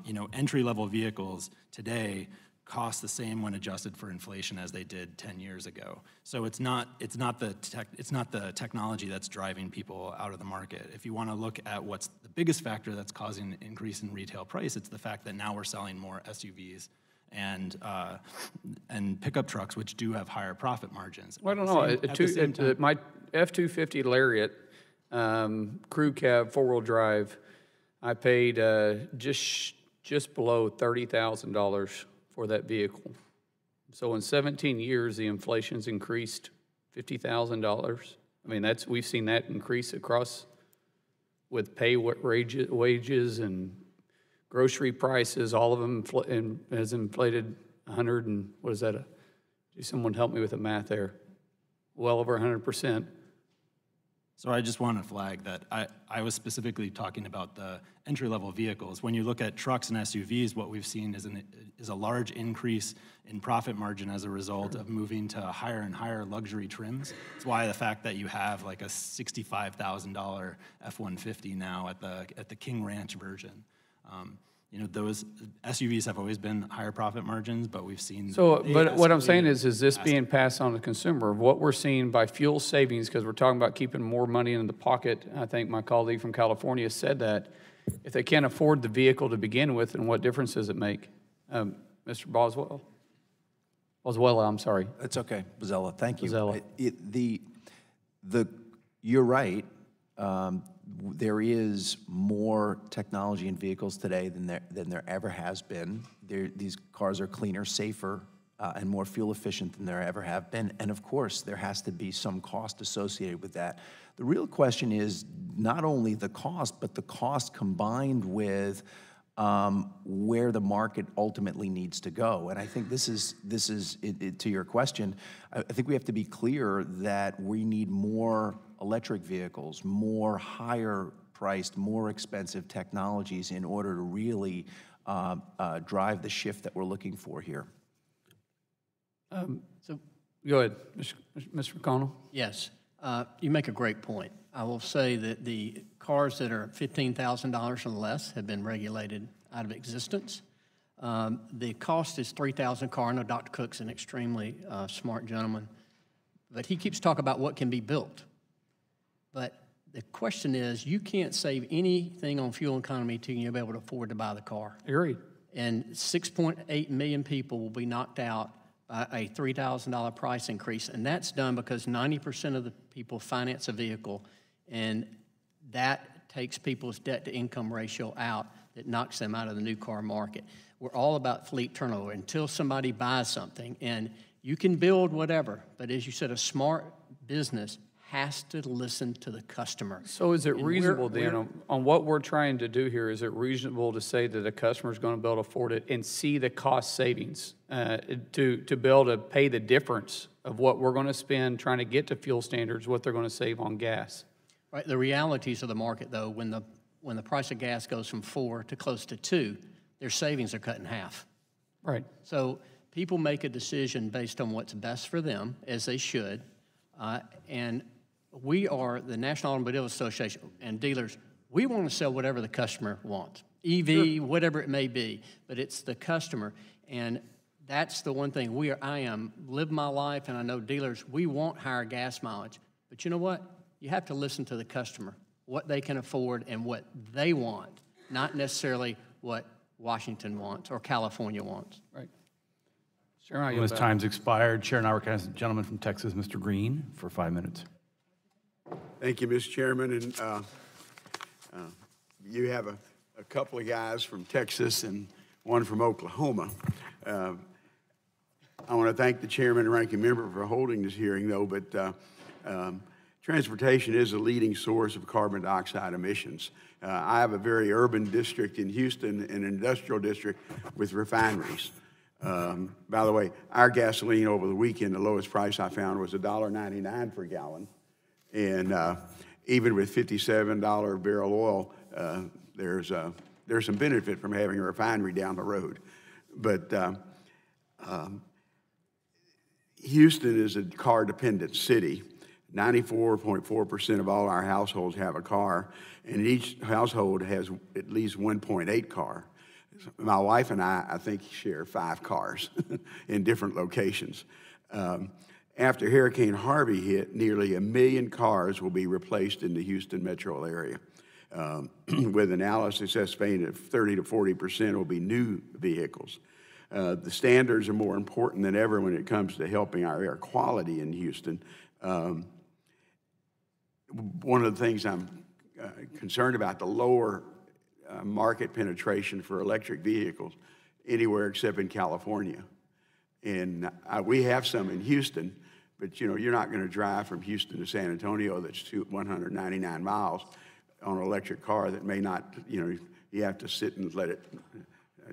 You know, entry-level vehicles today cost the same when adjusted for inflation as they did 10 years ago. So it's not the technology that's driving people out of the market. If you want to look at what's the biggest factor that's causing an increase in retail price, it's the fact that now we're selling more SUVs and pickup trucks, which do have higher profit margins. Well, I don't know. My F-250 Lariat crew cab four-wheel drive, I paid just below $30,000 for that vehicle. So in 17 years, the inflation's increased $50,000. I mean, we've seen that increase across with wages and grocery prices. All of them has inflated 100 and what is that? Someone help me with the math there. Well over 100%. So I just want to flag that I was specifically talking about the entry-level vehicles. When you look at trucks and SUVs, what we've seen is a large increase in profit margin as a result of moving to higher and higher luxury trims. That's why the fact that you have like a $65,000 F-150 now at the King Ranch version. You know, those SUVs have always been higher profit margins, but we've seen. So, but what I'm saying is this being passed on to the consumer? What we're seeing by fuel savings, because we're talking about keeping more money in the pocket. I think my colleague from California said that. If they can't afford the vehicle to begin with, then what difference does it make? Mr. Boswell? Boswell, I'm sorry. That's okay, Bozzella, thank you. Bozzella. You're right. There is more technology in vehicles today than there ever has been. These cars are cleaner, safer, and more fuel efficient than there ever have been. And of course, there has to be some cost associated with that. The real question is not only the cost, but the cost combined with where the market ultimately needs to go. And I think this is to your question, I think we have to be clear that we need more electric vehicles, more higher priced, more expensive technologies in order to really drive the shift that we're looking for here. So go ahead, Mr. McConnell. Yes, you make a great point. I will say that the cars that are $15,000 or less have been regulated out of existence. The cost is $3,000 a car. I know Dr. Cook's an extremely smart gentleman, but he keeps talking about what can be built. But the question is, you can't save anything on fuel economy till you'll be able to afford to buy the car. Agreed. And 6.8 million people will be knocked out by a $3,000 price increase, and that's done because 90% of the people finance a vehicle, and that takes people's debt-to-income ratio out. That knocks them out of the new car market. We're all about fleet turnover until somebody buys something, and you can build whatever, but as you said, a smart business has to listen to the customer. So is it reasonable then, on what we're trying to do here, is it reasonable to say that a customer is going to be able to afford it and see the cost savings to be able to pay the difference of what we're going to spend trying to get to fuel standards, what they're going to save on gas? Right. The realities of the market, though, when the price of gas goes from 4 to close to 2, their savings are cut in half. Right. So people make a decision based on what's best for them, as they should, and we are the National Automobile Association and dealers. We want to sell whatever the customer wants, EV, sure, whatever it may be, but it's the customer. And that's the one thing I live my life, and I know dealers, we want higher gas mileage. But you know what? You have to listen to the customer, what they can afford and what they want, not necessarily what Washington wants or California wants. Right. Chairman, his time's expired. Chair now recognizes the gentleman from Texas, Mr. Green, for 5 minutes. Thank you, Mr. Chairman. And you have a couple of guys from Texas and one from Oklahoma. I want to thank the chairman and ranking member for holding this hearing, though, but transportation is a leading source of carbon dioxide emissions. I have a very urban district in Houston, an industrial district with refineries. By the way, our gasoline over the weekend, the lowest price I found was $1.99 per gallon. And even with $57 barrel oil, there's there's some benefit from having a refinery down the road. But Houston is a car-dependent city. 94.4% of all our households have a car, and each household has at least 1.8 car. My wife and I think, share 5 cars in different locations. After Hurricane Harvey hit, nearly 1 million cars will be replaced in the Houston metro area. With analysis estimating that 30 to 40% will be new vehicles. The standards are more important than ever when it comes to helping our air quality in Houston. One of the things I'm concerned about, the lower market penetration for electric vehicles anywhere except in California. And we have some in Houston, but you know, you're not going to drive from Houston to San Antonio that's 199 miles on an electric car that may not, you know, you have to sit and let it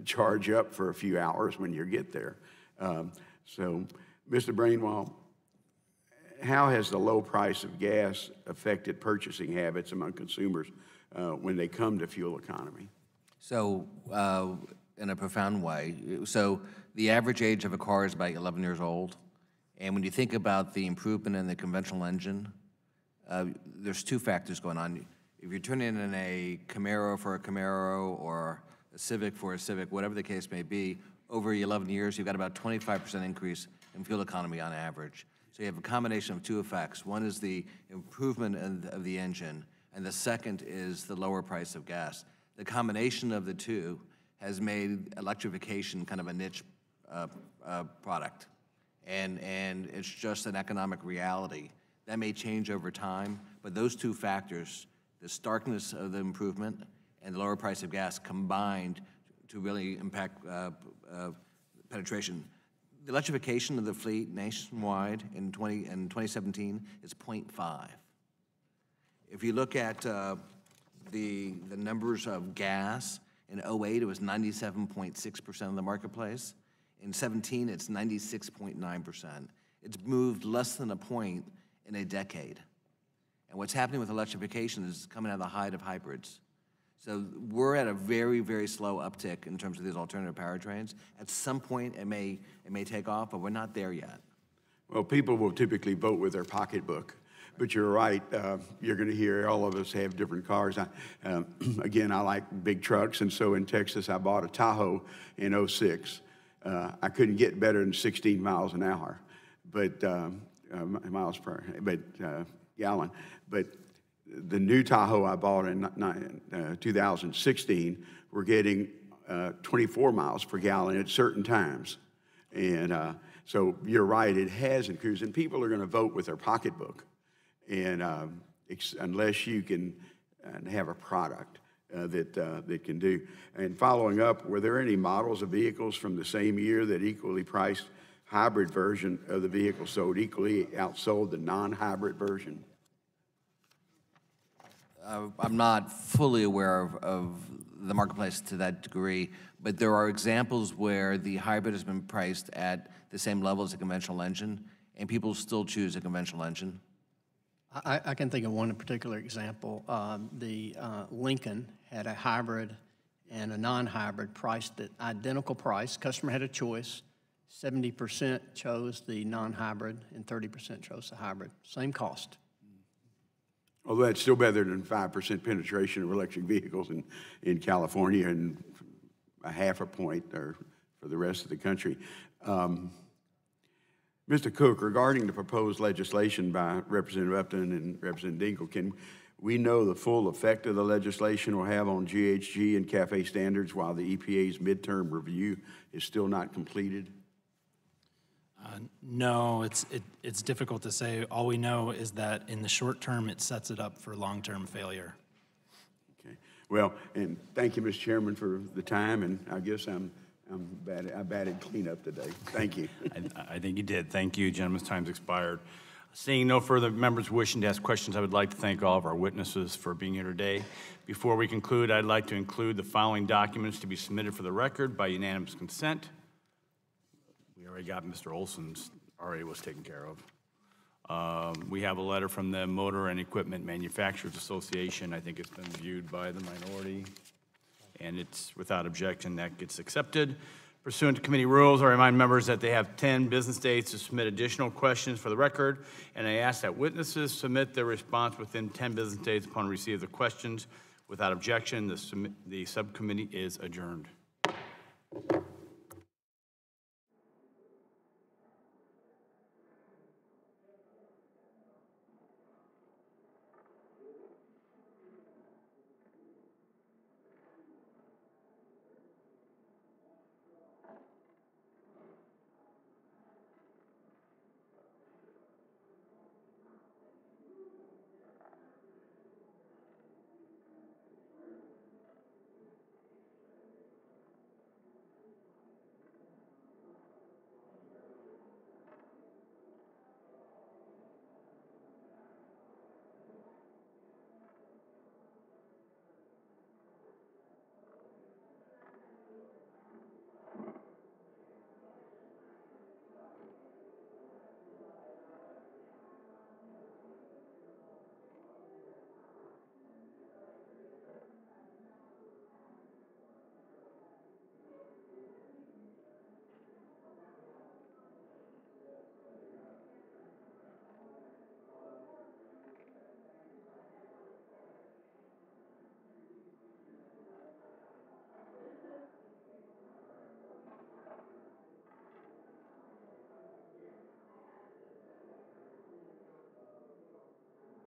charge up for a few hours when you get there. So, Mr. Brainwald, how has the low price of gas affected purchasing habits among consumers when they come to fuel economy? So, in a profound way, so the average age of a car is about 11 years old. And when you think about the improvement in the conventional engine, there's 2 factors going on. If you're turning in a Camaro for a Camaro or a Civic for a Civic, whatever the case may be, over 11 years, you've got about 25% increase in fuel economy on average. So you have a combination of 2 effects. One is the improvement of the engine, and the second is the lower price of gas. The combination of the 2 has made electrification kind of a niche product. And it's just an economic reality. That may change over time, but those 2 factors, the starkness of the improvement and the lower price of gas, combined to really impact penetration. The electrification of the fleet nationwide in 2017 is 0.5. If you look at the numbers of gas, in 2008 it was 97.6% of the marketplace. In 17, it's 96.9%. It's moved less than a point in a decade. And what's happening with electrification is coming out of the height of hybrids. So we're at a very, very slow uptick in terms of these alternative powertrains. At some point, it may take off, but we're not there yet. Well, people will typically vote with their pocketbook. But you're right, you're going to hear all of us have different cars. Again, I like big trucks, and so in Texas, I bought a Tahoe in 06. I couldn't get better than 16 miles an hour, but miles per gallon. But the new Tahoe I bought in 2016, we're getting 24 miles per gallon at certain times. And so you're right, it has increased, and people are going to vote with their pocketbook. And unless you can have a product that can do. And following up, were there any models of vehicles from the same year that equally priced hybrid version of the vehicle sold equally outsold the non-hybrid version? I'm not fully aware of the marketplace to that degree, but there are examples where the hybrid has been priced at the same level as a conventional engine, and people still choose a conventional engine. I can think of one particular example. The Lincoln had a hybrid and a non-hybrid priced at identical price. Customer had a choice. 70% chose the non-hybrid and 30% chose the hybrid. Same cost. Although that's still better than 5% penetration of electric vehicles in California and a half a point or for the rest of the country. Mr. Cook, regarding the proposed legislation by Representative Upton and Representative Dingell, can we know the full effect of the legislation will have on GHG and CAFE standards while the EPA's midterm review is still not completed? No, it's difficult to say. All we know is that in the short term, it sets it up for long-term failure. Okay. Well, and thank you, Mr. Chairman, for the time, and I guess I batted cleanup today. Thank you. I think you did. Thank you. Gentleman's time's expired. Seeing no further members wishing to ask questions, I would like to thank all of our witnesses for being here today. Before we conclude, I'd like to include the following documents to be submitted for the record by unanimous consent. We already got Mr. Olson's, already was taken care of. We have a letter from the Motor and Equipment Manufacturers Association. I think it's been viewed by the minority. and it's without objection that gets accepted. Pursuant to committee rules, I remind members that they have 10 business days to submit additional questions for the record, and I ask that witnesses submit their response within 10 business days upon receipt of the questions. Without objection, the subcommittee is adjourned.